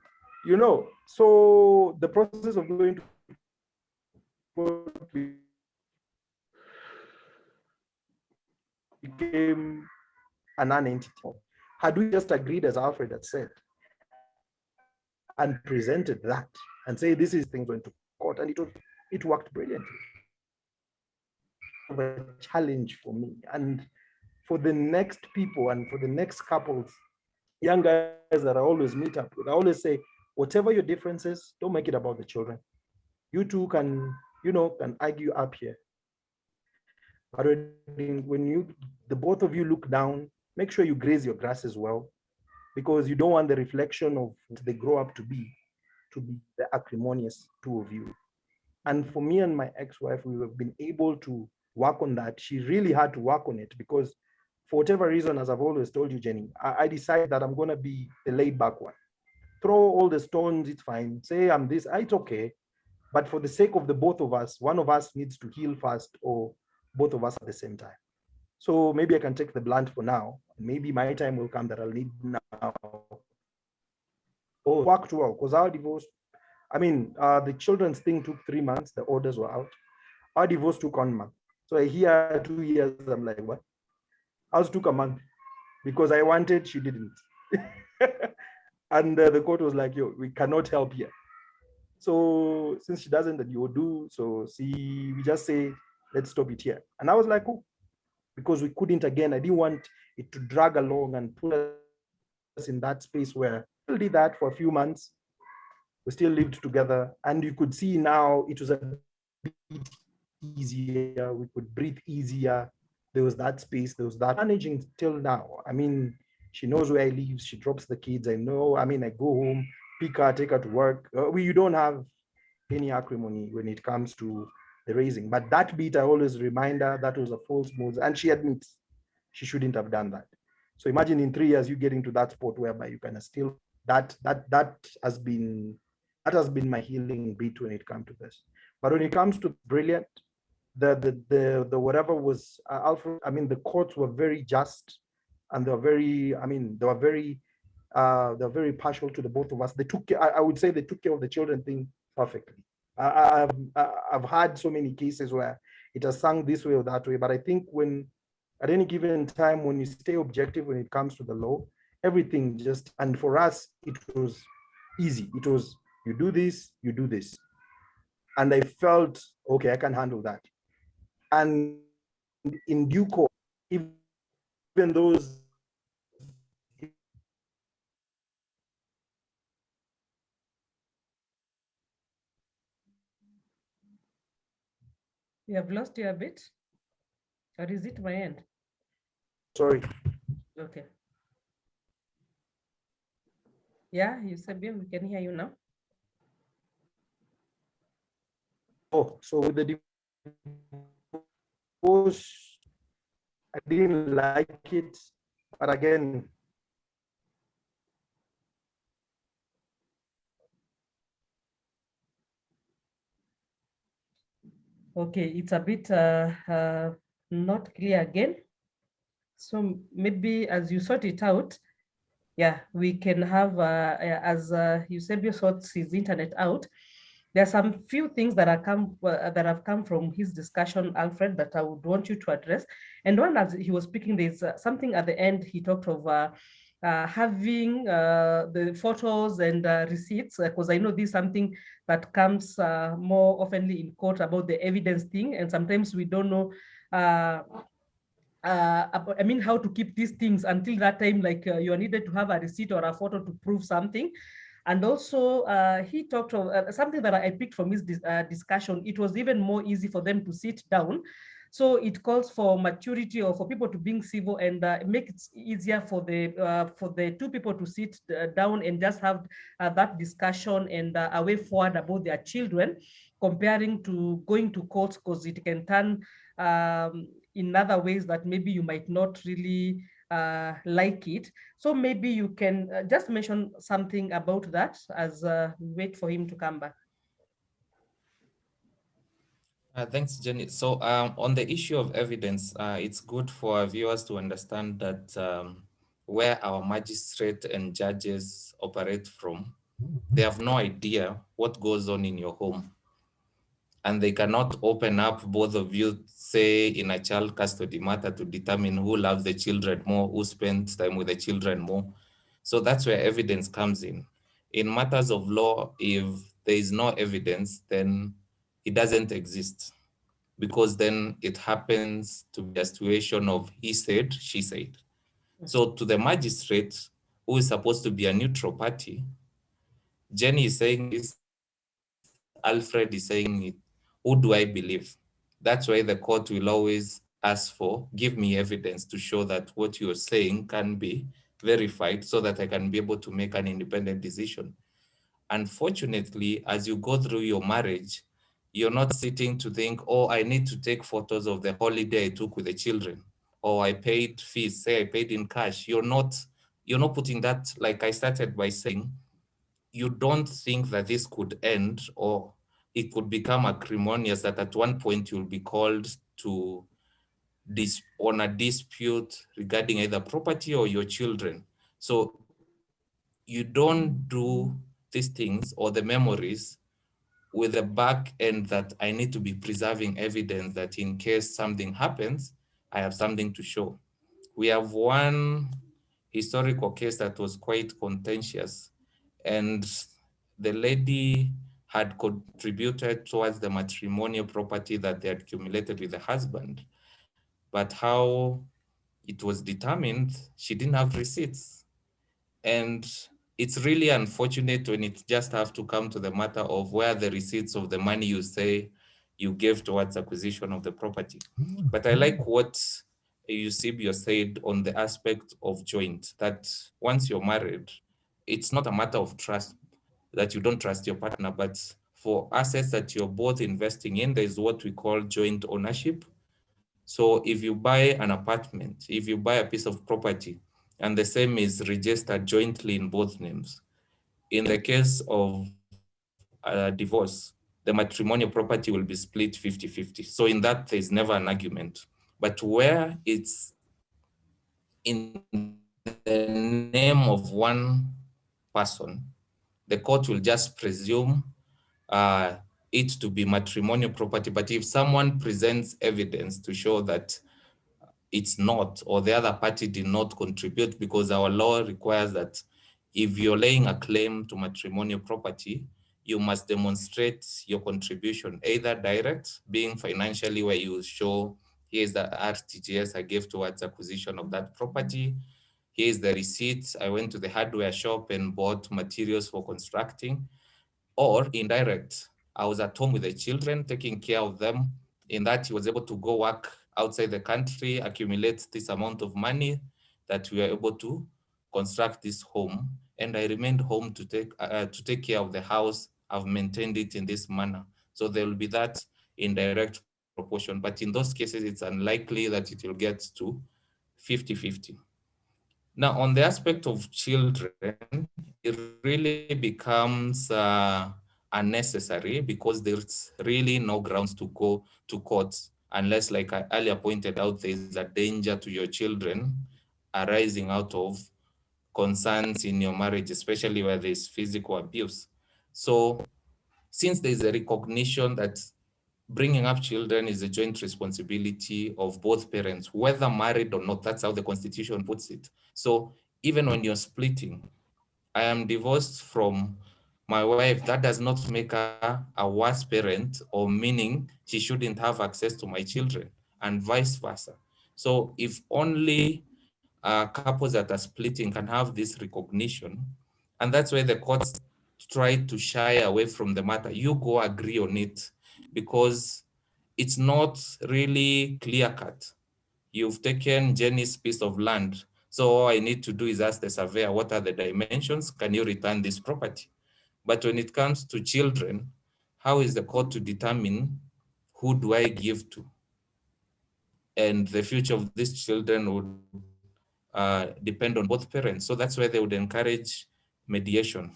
you know. So the process of going to became an non-entity. Had we just agreed, as Alfred had said, and presented that and say this is things went to court, and it worked brilliantly. A challenge for me and for the next people and for the next couples, young guys that I always meet up with. I always say, whatever your differences, don't make it about the children. You two can argue up here, but when the both of you look down, make sure you graze your grass as well, because you don't want the reflection of what they grow up to be the acrimonious two of you. And for me and my ex-wife, we have been able to work on that. She really had to work on it, because for whatever reason, as I've always told you, Jenny, I decided that I'm going to be the laid back one. Throw all the stones, it's fine. Say I'm this, it's okay. But for the sake of the both of us, one of us needs to heal first, or both of us at the same time. So maybe I can take the blunt for now. Maybe my time will come that I'll need now. Oh, worked well, because our divorce, I mean, the children's thing took 3 months. The orders were out. Our divorce took 1 month. So here 2 years, I'm like, what? Ours took a month, because I wanted, she didn't. And the court was like, yo, we cannot help here. So since she doesn't, then you will do. So see, we just say, let's stop it here. And I was like, oh, because we couldn't, again, I didn't want it to drag along and put us in that space where we did that for a few months. We still lived together, and you could see now it was a bit easier. We could breathe easier. There was that space. There was that managing till now. I mean, she knows where I live. She drops the kids. I know. I mean, I go home, pick her, take her to work. You don't have any acrimony when it comes to the raising. But that bit, I always remind her that was a false move, and she admits she shouldn't have done that. So imagine in 3 years you getting to that spot whereby you can still that has been That has been my healing beat when it comes to this. But when it comes to brilliant, the whatever was Alfred. I mean, the courts were very just, and they were very. I mean, they're very partial to the both of us. They took. I would say they took care of the children thing perfectly. I've had so many cases where it has sung this way or that way, but I think when at any given time when you stay objective when it comes to the law, everything just, and for us it was easy. It was you do this, you do this, and I felt okay, I can handle that. And in due course, even those You have lost you a bit, or is it my end? sorry. Okay. Yeah, you said we can hear you now. Oh, so with the divorce, I didn't like it, but again, Okay, it's a bit not clear again. So maybe as you sort it out, yeah, we can have, as Eusebio sorts his internet out, there are some few things that that have come from his discussion, Alfred, that I would want you to address. And one, as he was speaking, there's something at the end, he talked of having the photos and receipts, because I know this is something that comes more oftenly in court about the evidence thing, and sometimes we don't know I mean, how to keep these things until that time, like you are needed to have a receipt or a photo to prove something. And also, he talked of something that I picked from his discussion. It was even more easy for them to sit down. So it calls for maturity or for people to being civil and make it easier for the two people to sit down and just have that discussion and a way forward about their children, comparing to going to courts, because it can turn in other ways that maybe you might not really like it. So maybe you can just mention something about that as we wait for him to come back. Thanks, Jenny. So on the issue of evidence, it's good for our viewers to understand that where our magistrate and judges operate from, they have no idea what goes on in your home. And they cannot open up both of you, say, in a child custody matter to determine who loves the children more, who spends time with the children more. So that's where evidence comes in. In matters of law, if there is no evidence, then it doesn't exist, because then it happens to be a situation of he said, she said. So to the magistrate, who is supposed to be a neutral party, Jenny is saying this, Alfred is saying it. Who do I believe? That's why the court will always ask for, give me evidence to show that what you're saying can be verified so that I can be able to make an independent decision. Unfortunately, as you go through your marriage, you're not sitting to think, oh, I need to take photos of the holiday I took with the children, or I paid fees, say I paid in cash. You're not putting that, like I started by saying, you don't think that this could end, or it could become acrimonious, that at one point you'll be called to on a dispute regarding either property or your children. So you don't do these things or the memories with the back end that I need to be preserving evidence that in case something happens, I have something to show. We have one historical case that was quite contentious, and the lady had contributed towards the matrimonial property that they had accumulated with the husband. But how it was determined, she didn't have receipts. And it's really unfortunate when it just have to come to the matter of where the receipts of the money you say you gave towards acquisition of the property. But I like what Eusebio said on the aspect of joint, that once you're married, it's not a matter of trust, that you don't trust your partner, but for assets that you're both investing in, there's what we call joint ownership. So if you buy an apartment, if you buy a piece of property, and the same is registered jointly in both names, in the case of divorce, the matrimonial property will be split 50-50. So in that, there's never an argument. But where it's in the name of one person, the court will just presume it to be matrimonial property. But if someone presents evidence to show that it's not, or the other party did not contribute, because our law requires that if you're laying a claim to matrimonial property, you must demonstrate your contribution, either direct, being financially, where you show, here's the RTGS I gave towards acquisition of that property, here's the receipts, I went to the hardware shop and bought materials for constructing, or indirect. I was at home with the children, taking care of them, in that he was able to go work outside the country, accumulate this amount of money that we were able to construct this home. And I remained home to take care of the house. I've maintained it in this manner. So there will be that indirect proportion. But in those cases, it's unlikely that it will get to 50-50. Now, on the aspect of children, it really becomes unnecessary because there's really no grounds to go to court unless, like I earlier pointed out, there is a danger to your children arising out of concerns in your marriage, especially where there's physical abuse. So since there's a recognition that bringing up children is a joint responsibility of both parents, whether married or not, that's how the Constitution puts it. So even when you're splitting, I am divorced from my wife, that does not make her a worse parent, or meaning she shouldn't have access to my children, and vice versa. So if only couples that are splitting can have this recognition, and that's why the courts try to shy away from the matter. You go agree on it, because it's not really clear cut. You've taken Jenny's piece of land. So all I need to do is ask the surveyor, what are the dimensions? Can you return this property? But when it comes to children, how is the court to determine who do I give to? And the future of these children would depend on both parents. So that's why they would encourage mediation.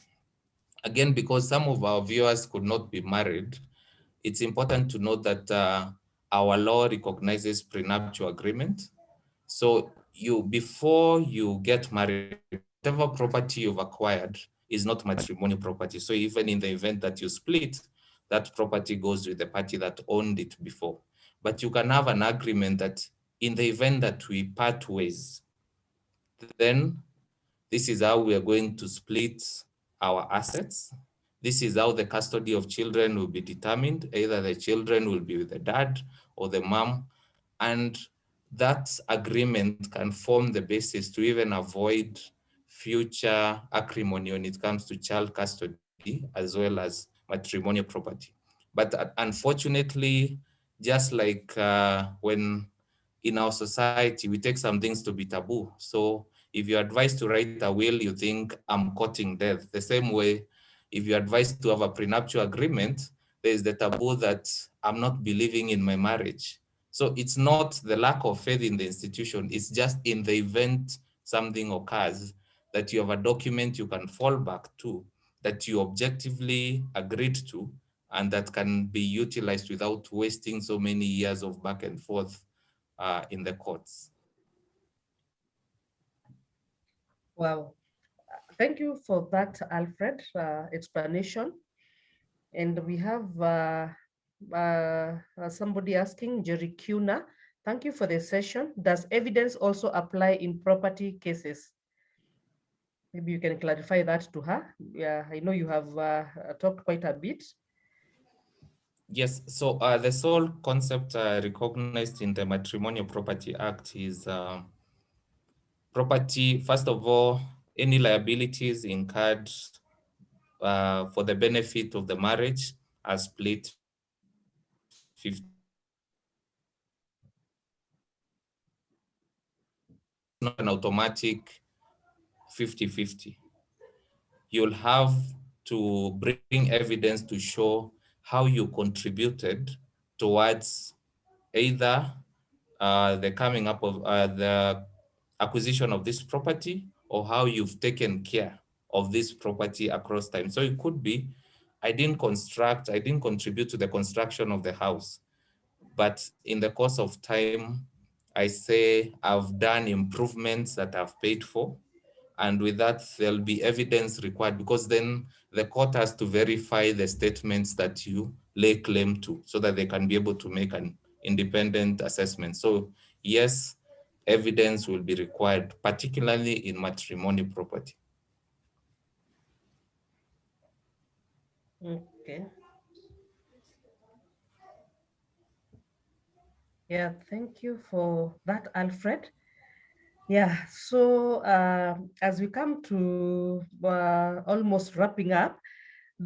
Again, because some of our viewers could not be married, it's important to note that our law recognizes prenuptial agreement. So before you get married, whatever property you've acquired is not matrimonial property. So even in the event that you split, that property goes with the party that owned it before. But you can have an agreement that in the event that we part ways, then this is how we are going to split our assets. This is how the custody of children will be determined. Either the children will be with the dad or the mom. And that agreement can form the basis to even avoid future acrimony when it comes to child custody, as well as matrimonial property. But unfortunately, just like when in our society, we take some things to be taboo. So if you're advised to write a will, you think I'm courting death. The same way, if you're advised to have a prenuptial agreement, there is the taboo that I'm not believing in my marriage. So it's not the lack of faith in the institution, it's just in the event something occurs that you have a document you can fall back to, that you objectively agreed to, and that can be utilized without wasting so many years of back and forth in the courts. Wow. Thank you for that, Alfred, explanation. And we have somebody asking, Jerry Kuna, thank you for the session. Does evidence also apply in property cases? Maybe you can clarify that to her. Yeah, I know you have talked quite a bit. Yes, so the sole concept recognized in the Matrimonial Property Act is property, first of all, any liabilities incurred for the benefit of the marriage are split 50-50. Not an automatic 50-50. You'll have to bring evidence to show how you contributed towards either the coming up of the acquisition of this property, or how you've taken care of this property across time. So it could be I didn't contribute to the construction of the house. But in the course of time, I say I've done improvements that I've paid for. And with that, there'll be evidence required, because then the court has to verify the statements that you lay claim to, so that they can be able to make an independent assessment. So yes, evidence will be required, particularly in matrimony property. Okay. Yeah, thank you for that, Alfred. Yeah, so as we come to almost wrapping up,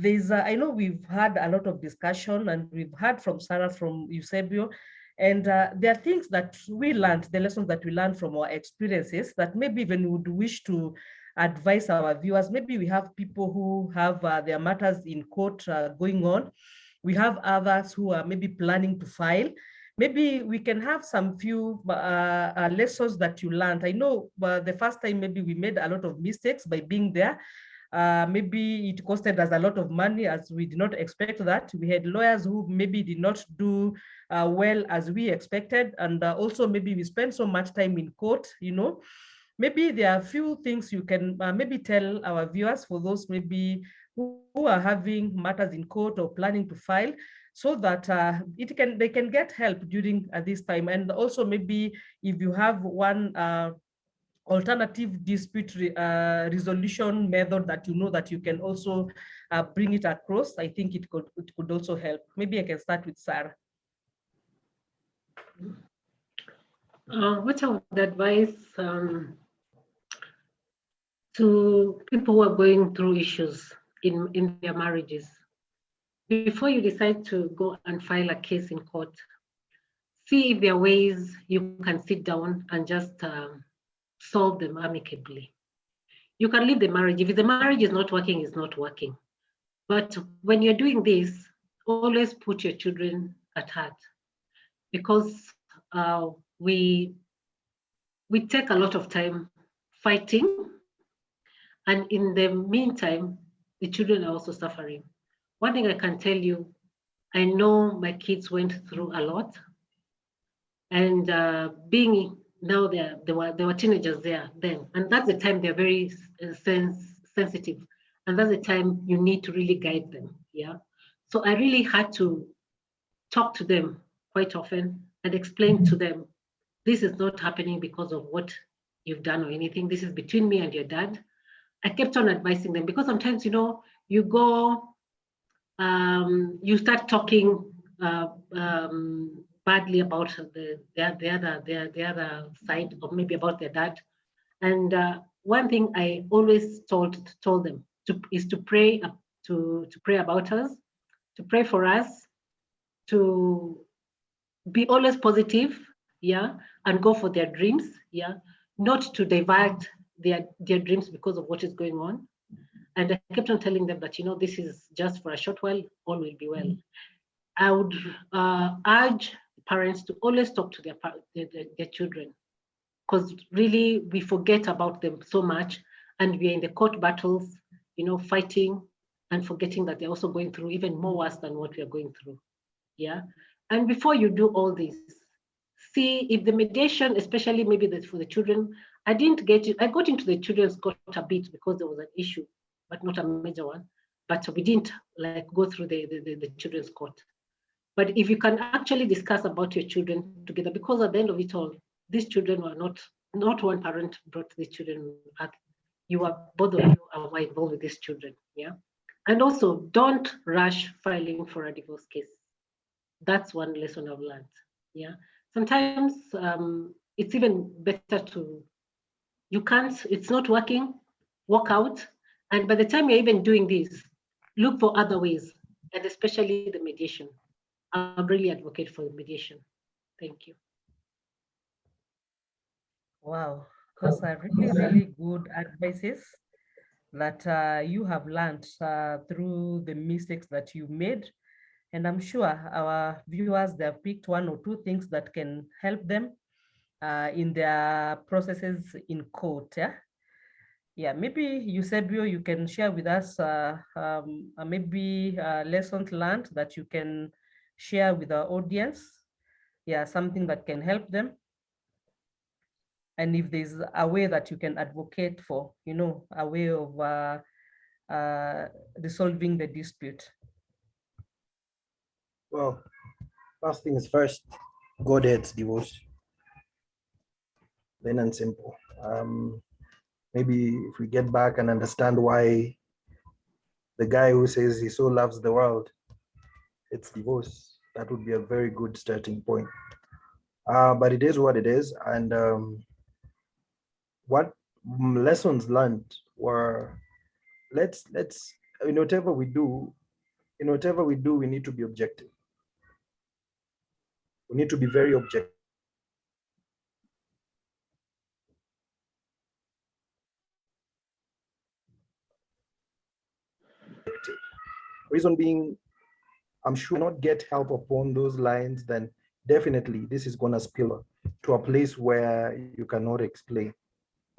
I know we've had a lot of discussion, and we've heard from Sarah, from Eusebio, and there are things that we learned, the lessons that we learned from our experiences, that maybe even we would wish to advise our viewers. Maybe we have people who have their matters in court going on. We have others who are maybe planning to file. Maybe we can have some few lessons that you learned. I know the first time maybe we made a lot of mistakes by being there. Maybe it costed us a lot of money, as we did not expect that. We had lawyers who maybe did not do well as we expected. And also maybe we spent so much time in court, Maybe there are a few things you can maybe tell our viewers, for those maybe who are having matters in court or planning to file, so that they can get help during this time. And also maybe if you have one alternative dispute resolution method that that you can also bring it across, I think it could also help. Maybe I can start with Sarah. What I would advise to people who are going through issues in their marriages, before you decide to go and file a case in court, see if there are ways you can sit down and just solve them amicably. You can leave the marriage. If the marriage is not working, it's not working. But when you're doing this, always put your children at heart, because we take a lot of time fighting, and in the meantime, the children are also suffering. One thing I can tell you, I know my kids went through a lot, and being now they were teenagers there then, and that's the time they're very sensitive, and that's the time you need to really guide them. Yeah, so I really had to talk to them quite often and explain to them, this is not happening because of what you've done or anything. This is between me and your dad. I kept on advising them, because sometimes, you go, you start talking badly about the other side, or maybe about their dad. And one thing I always told them is to pray, to pray about us, to pray for us, to be always positive, yeah, and go for their dreams, yeah, not to divert their dreams because of what is going on. And I kept on telling them that, this is just for a short while, all will be well. I would urge parents to always talk to their children, because really we forget about them so much, and we're in the court battles, fighting and forgetting that they're also going through even more worse than what we are going through. Yeah. And before you do all this, see if the mediation, especially maybe for the children, I got into the children's court a bit because there was an issue, but not a major one. But we didn't go through the children's court. But if you can actually discuss about your children together, because at the end of it all, these children were not one parent brought these children up. Both of you are involved with these children. Yeah. And also, don't rush filing for a divorce case. That's one lesson I've learned. Yeah. Sometimes it's even better it's not working, walk out. And by the time you're even doing this, look for other ways, and especially the mediation. I really advocate for the mediation. Thank you. Wow, those are really, really good advices that you have learned through the mistakes that you made. And I'm sure our viewers, they have picked one or two things that can help them in their processes in court. Yeah. Yeah, maybe Eusebio, you can share with us maybe lessons learned that you can share with our audience. Yeah, something that can help them. And if there's a way that you can advocate for, a way of resolving the dispute. Well, first things first, God hates divorce. Plain and simple. Maybe if we get back and understand why the guy who says he so loves the world, it's divorce, that would be a very good starting point. But it is what it is. And what lessons learned were, let's in whatever we do, we need to be objective. We need to be very objective. Reason being, I'm sure not get help upon those lines, then definitely this is going to spill to a place where you cannot explain.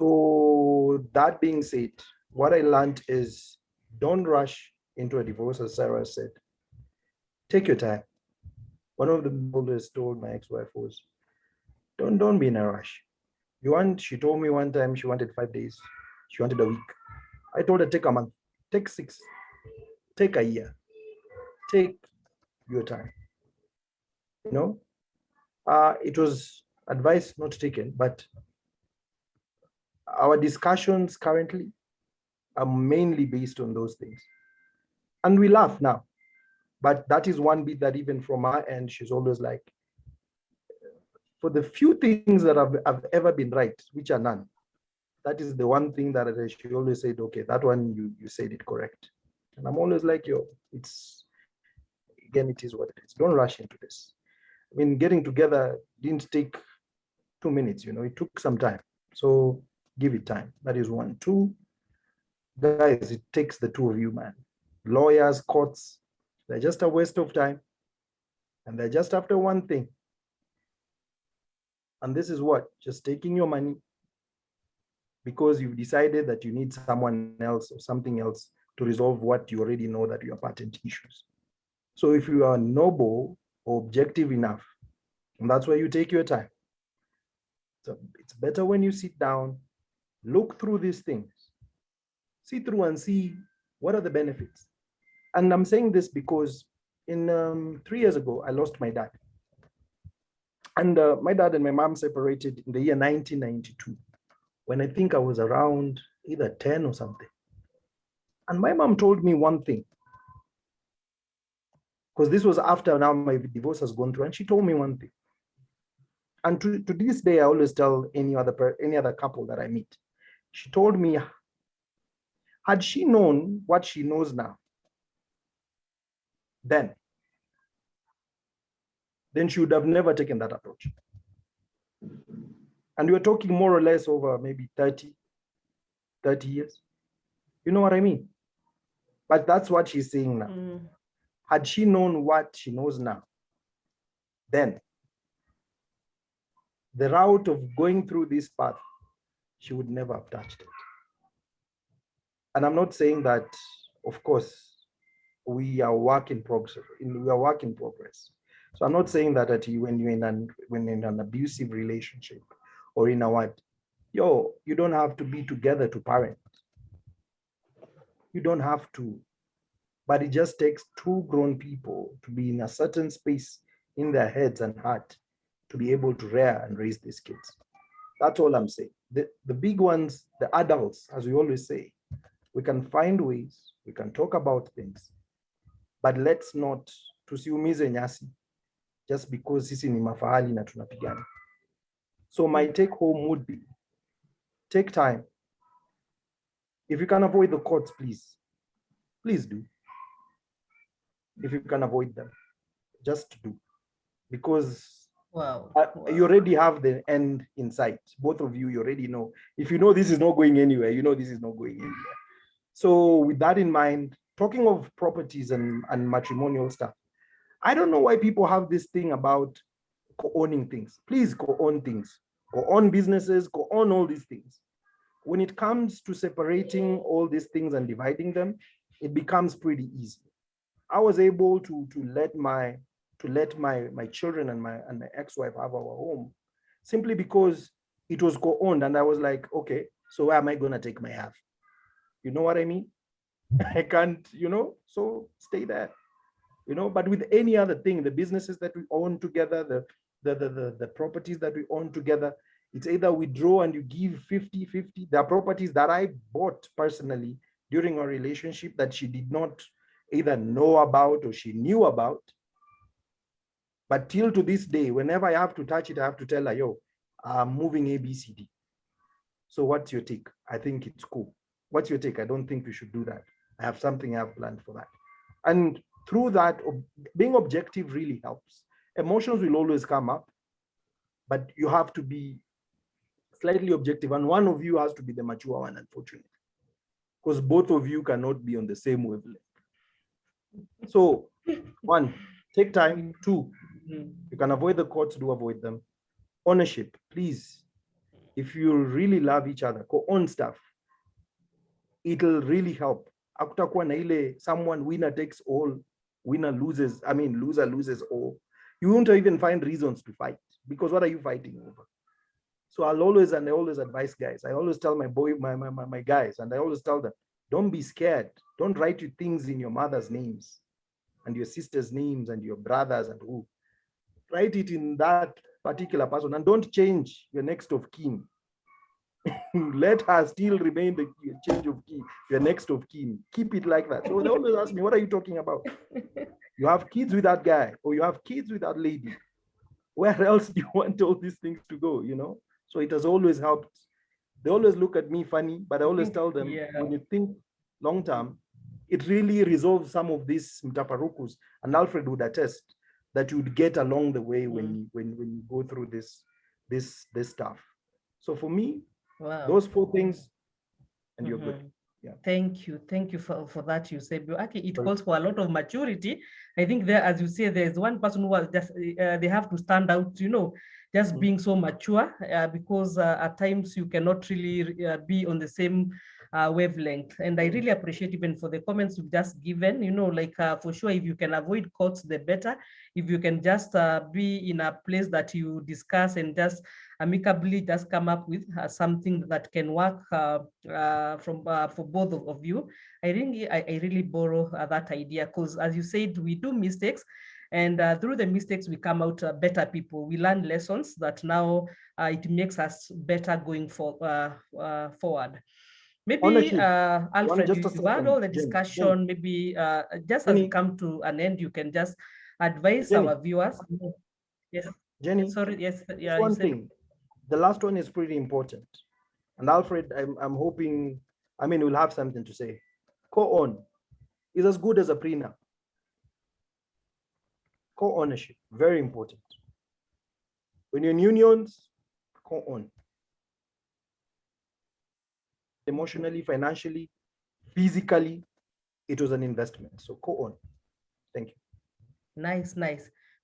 So that being said, what I learned is don't rush into a divorce, as Sarah said. Take your time. One of the always told my ex-wife was, don't be in a rush. She told me one time she wanted 5 days. She wanted a week. I told her, take a month, take 6, take a year, take your time. It was advice not taken, but our discussions currently are mainly based on those things. And we laugh now, but that is one bit that even from our end, she's always like, for the few things that have ever been right, which are none, that is the one thing that she always said, okay, that one you said it correct. And I'm always like, it is what it is. Don't rush into this. I mean, getting together didn't take 2 minutes, it took some time. So give it time. That is 1. 2, guys, it takes the 2 of you, man. Lawyers, courts, they're just a waste of time. And they're just after one thing. And this is what? Just taking your money because you've decided that you need someone else or something else to resolve what you already know that you are patent issues. So if you are noble or objective enough, and that's why you take your time. So it's better when you sit down, look through these things, see through and see what are the benefits. And I'm saying this because in 3 years ago, I lost my dad. And my dad and my mom separated in the year 1992, when I think I was around either 10 or something. And my mom told me one thing, because this was after now my divorce has gone through, and she told me one thing. And to this day, I always tell any other couple that I meet. She told me, had she known what she knows now, then she would have never taken that approach. And we're talking more or less over maybe 30 years. You know what I mean? But that's what she's saying now. Had she known what she knows now, then the route of going through this path, she would never have touched it. And I'm not saying that, of course, we are work in progress. So I'm not saying that when you're in an abusive relationship or in a what, you don't have to be together to parent. You don't have to. But it just takes 2 grown people to be in a certain space in their heads and heart to be able to rear and raise these kids. That's all I'm saying. The big ones, the adults, as we always say, we can find ways, we can talk about things, but let's not tusiumize nyasi just because sisi ni mafahali na tunapigana. So my take home would be, take time. If you can avoid the courts, please do. If you can avoid them, just do. Because you already have the end in sight. Both of you already know. If you know this is not going anywhere, you know this is not going anywhere. So with that in mind, talking of properties and matrimonial stuff, I don't know why people have this thing about co-owning things. Please co-own things. Co-own businesses, co-own all these things. when it comes to separating all these things and dividing them, it becomes pretty easy. I was able to let my children and my ex-wife have our home simply because it was co-owned, and I was like, okay, so where am I going to take my half? You know what I mean? I can't, so stay there. But with any other thing, the businesses that we own together, the properties that we own together, it's either we draw and you give 50-50. There are properties that I bought personally during our relationship that she did not either know about or she knew about. But till to this day, whenever I have to touch it, I have to tell her, yo, I'm moving ABCD. So what's your take? I think it's cool. What's your take? I don't think we should do that. I have something I have planned for that. And through that, being objective really helps. Emotions will always come up, but you have to be slightly objective. And one of you has to be the mature one, unfortunately, because both of you cannot be on the same wavelength. So, one, take time. Two, you can avoid the courts, do avoid them. Ownership, please. If you really love each other, co-own stuff. It'll really help. Hakutakuwa na ile someone winner takes all, winner loses, loser loses all. You won't even find reasons to fight, because what are you fighting over? So I always advise guys. I always tell my guys, and I always tell them, don't be scared. Don't write your things in your mother's names and your sister's names and your brothers and who. Write it in that particular person, and don't change your next of kin. Let her still remain the change of kin, your next of kin. Keep it like that. So they always ask me, what are you talking about? You have kids with that guy, or you have kids with that lady. Where else do you want all these things to go, So it has always helped. They always look at me funny, but I always tell them, when you think long term, it really resolves some of these mtaparukus. And Alfred would attest that you would get along the way when you go through this stuff. So for me, those 4 things, and you're good. Yeah. Thank you for that, Eusebio. Actually, it calls for a lot of maturity. I think there, as you say, there's one person who was just they have to stand out, just being so mature, because at times you cannot really be on the same wavelength. And I really appreciate even for the comments you've just given, for sure, if you can avoid courts, the better. If you can just be in a place that you discuss and just amicably just come up with something that can work for both of you. I really borrow that idea, because as you said, we do mistakes, and through the mistakes we come out better people. We learn lessons that now it makes us better going forward. Maybe Alfred, you've had all the discussion. Jenny. Maybe just as we come to an end, you can just advise our viewers. Yes, Jenny. Sorry. Yes. Yeah. One thing. The last one is pretty important. And Alfred, I'm hoping, we'll have something to say. Co-own is as good as a prenup. Co-ownership, very important. When you're in unions, co-own. Emotionally, financially, physically, it was an investment. So co-own. Thank you. Nice.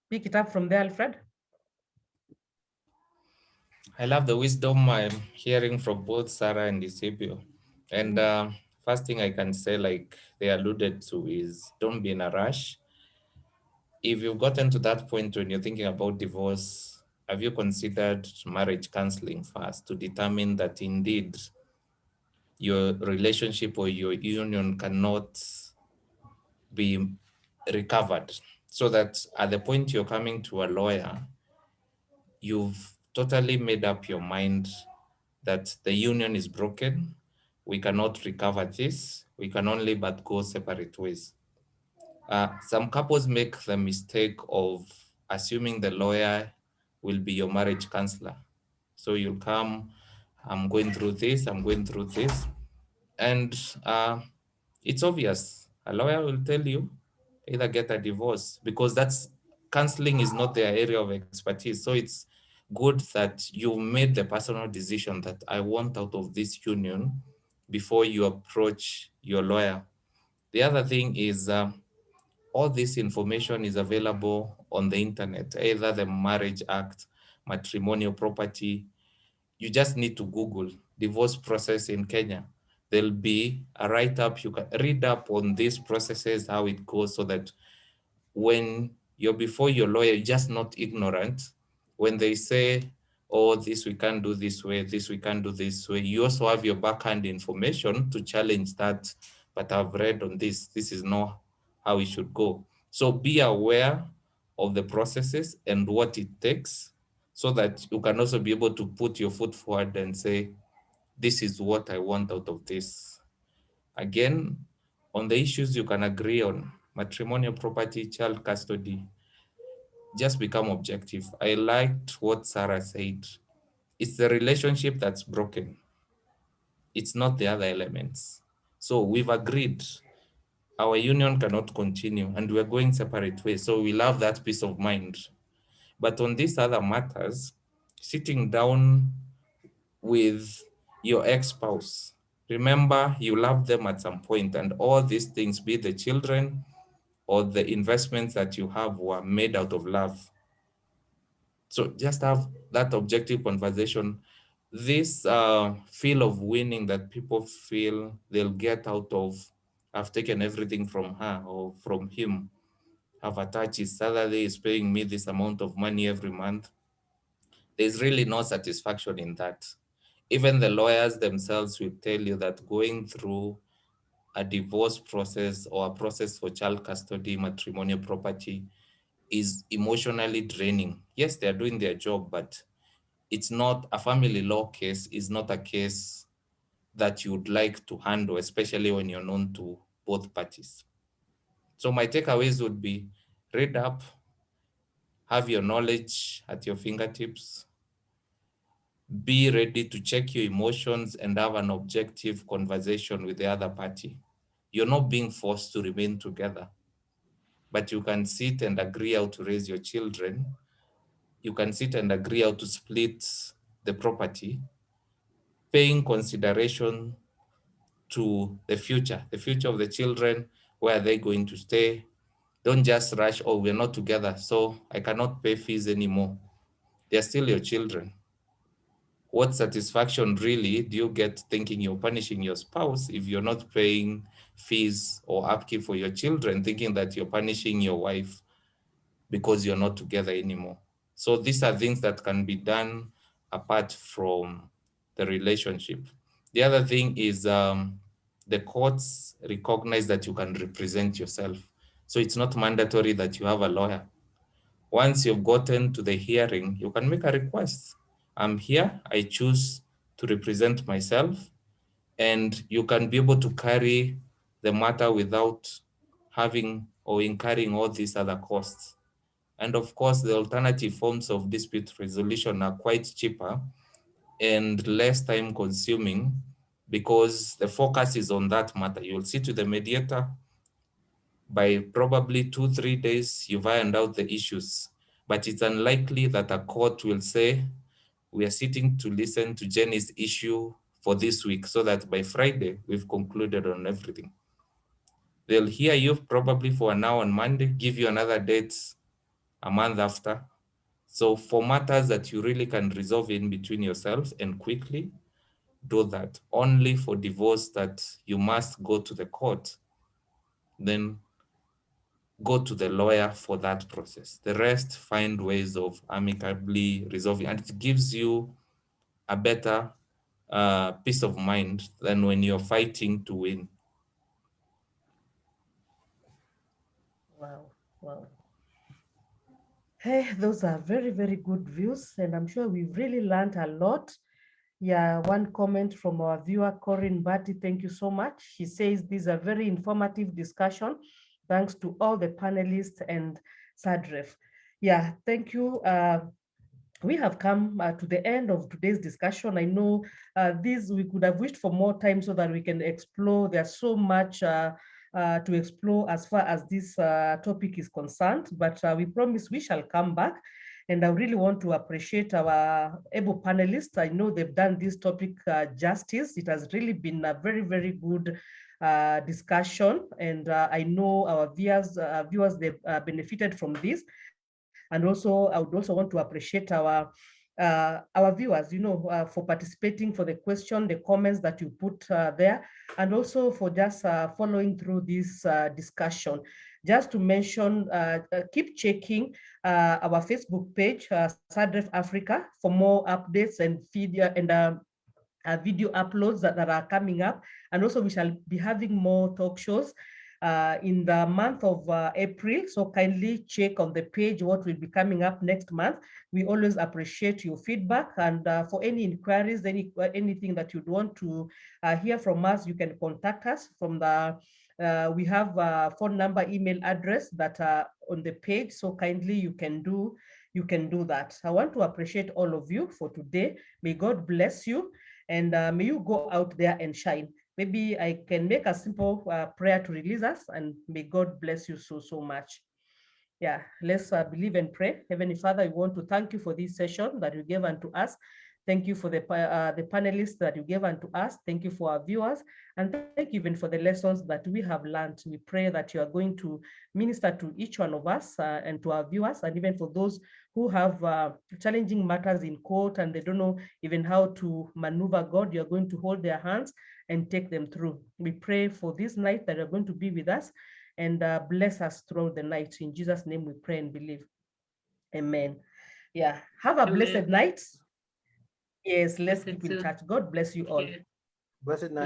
Pick it up from there, Alfred. I love the wisdom I'm hearing from both Sarah and Eusebio. And first thing I can say, like they alluded to, is don't be in a rush. If you've gotten to that point when you're thinking about divorce, have you considered marriage counseling first to determine that indeed your relationship or your union cannot be recovered, so that at the point you're coming to a lawyer, you've totally made up your mind that the union is broken, we cannot recover this, we can only but go separate ways. Some couples make the mistake of assuming the lawyer will be your marriage counselor. So you'll come, I'm going through this, and it's obvious. A lawyer will tell you, either get a divorce, because that's counseling is not their area of expertise. So it's good that you made the personal decision that I want out of this union before you approach your lawyer. The other thing is all this information is available on the internet, either the Marriage Act, matrimonial property. You just need to Google. divorce process in Kenya. There'll be a write-up. You can read up on these processes, how it goes, so that when you're before your lawyer, you're just not ignorant. When they say, oh, this we can't do this way, this we can't do this way, you also have your backhand information to challenge that, but I've read on this, this is not how it should go. So be aware of the processes and what it takes, so that you can also be able to put your foot forward and say, this is what I want out of this. Again, on the issues you can agree on, matrimonial property, child custody, just become objective. I liked what Sarah said. It's the relationship that's broken. It's not the other elements. So we've agreed our union cannot continue and we're going separate ways. So we love that peace of mind. But on these other matters, sitting down with your ex-spouse, remember you love them at some point, and all these things, be the children or the investments that you have, were made out of love. So just have that objective conversation. This feel of winning that people feel they'll get out of, I've taken everything from her or from him, have attached his salary, is paying me this amount of money every month. There's really no satisfaction in that. Even the lawyers themselves will tell you that going through a divorce process or a process for child custody, matrimonial property, is emotionally draining. Yes, they're doing their job, but it's not a family law case, is not a case that you would like to handle, especially when you're known to both parties. So my takeaways would be, read up, have your knowledge at your fingertips, be ready to check your emotions and have an objective conversation with the other party. You're not being forced to remain together, but you can sit and agree how to raise your children. You can sit and agree how to split the property, paying consideration to the future of the children. Where are they going to stay? Don't just rush, oh, we're not together, so I cannot pay fees anymore. They're still your children. What satisfaction really do you get thinking you're punishing your spouse if you're not paying fees or upkeep for your children, thinking that you're punishing your wife because you're not together anymore? So these are things that can be done apart from the relationship. The other thing is the courts recognize that you can represent yourself. So it's not mandatory that you have a lawyer. Once you've gotten to the hearing, you can make a request. I'm here, I choose to represent myself, and you can be able to carry the matter without having or incurring all these other costs. And of course, the alternative forms of dispute resolution are quite cheaper and less time consuming, because the focus is on that matter. You'll sit with the mediator. By probably 2-3 days, you've ironed out the issues. But it's unlikely that a court will say, we are sitting to listen to Jenny's issue for this week, so that by Friday, we've concluded on everything. They'll hear you probably for an hour on Monday, give you another date a month after. So for matters that you really can resolve in between yourselves and quickly, do that. Only for divorce that you must go to the court, then go to the lawyer for that process. The rest, find ways of amicably resolving, and it gives you a better peace of mind than when you're fighting to win. Wow, wow. Hey, those are very, very good views, and I'm sure we've really learned a lot. Yeah, one comment from our viewer, Corinne Batty, thank you so much. She says this is a very informative discussion. Thanks to all the panelists and SADREF. Yeah, thank you. We have come to the end of today's discussion. I know this we could have wished for more time so that we can explore. There's so much to explore as far as this topic is concerned, but we promise we shall come back. And I really want to appreciate our able panelists. I know they've done this topic justice. It has really been a very, very good discussion. And I know our viewers they've benefited from this. And also, I would also want to appreciate our our viewers, for participating, for the question, the comments that you put there, and also for just following through this discussion. Just to mention, keep checking our Facebook page, SADREF Africa, for more updates and video uploads that are coming up. And also we shall be having more talk shows in the month of April. So kindly check on the page what will be coming up next month. We always appreciate your feedback, and for any inquiries, anything that you'd want to hear from us, you can contact us from the we have a phone number, email address that are on the page. So kindly you can do that. I want to appreciate all of you for today. May God bless you, and may you go out there and shine. Maybe I can make a simple prayer to release us, and may God bless you so much. Yeah, let's believe and pray. Heavenly Father, we want to thank you for this session that you gave unto us. Thank you for the panelists that you gave unto us. Thank you for our viewers. And thank you even for the lessons that we have learned. We pray that you are going to minister to each one of us and to our viewers, and even for those who have challenging matters in court and they don't know even how to maneuver. God, you're going to hold their hands and take them through. We pray for this night that you're going to be with us and bless us throughout the night. In Jesus' name we pray and believe. Amen. Yeah, have a blessed night. Yes, let's keep in touch. God bless you all. Blessed night.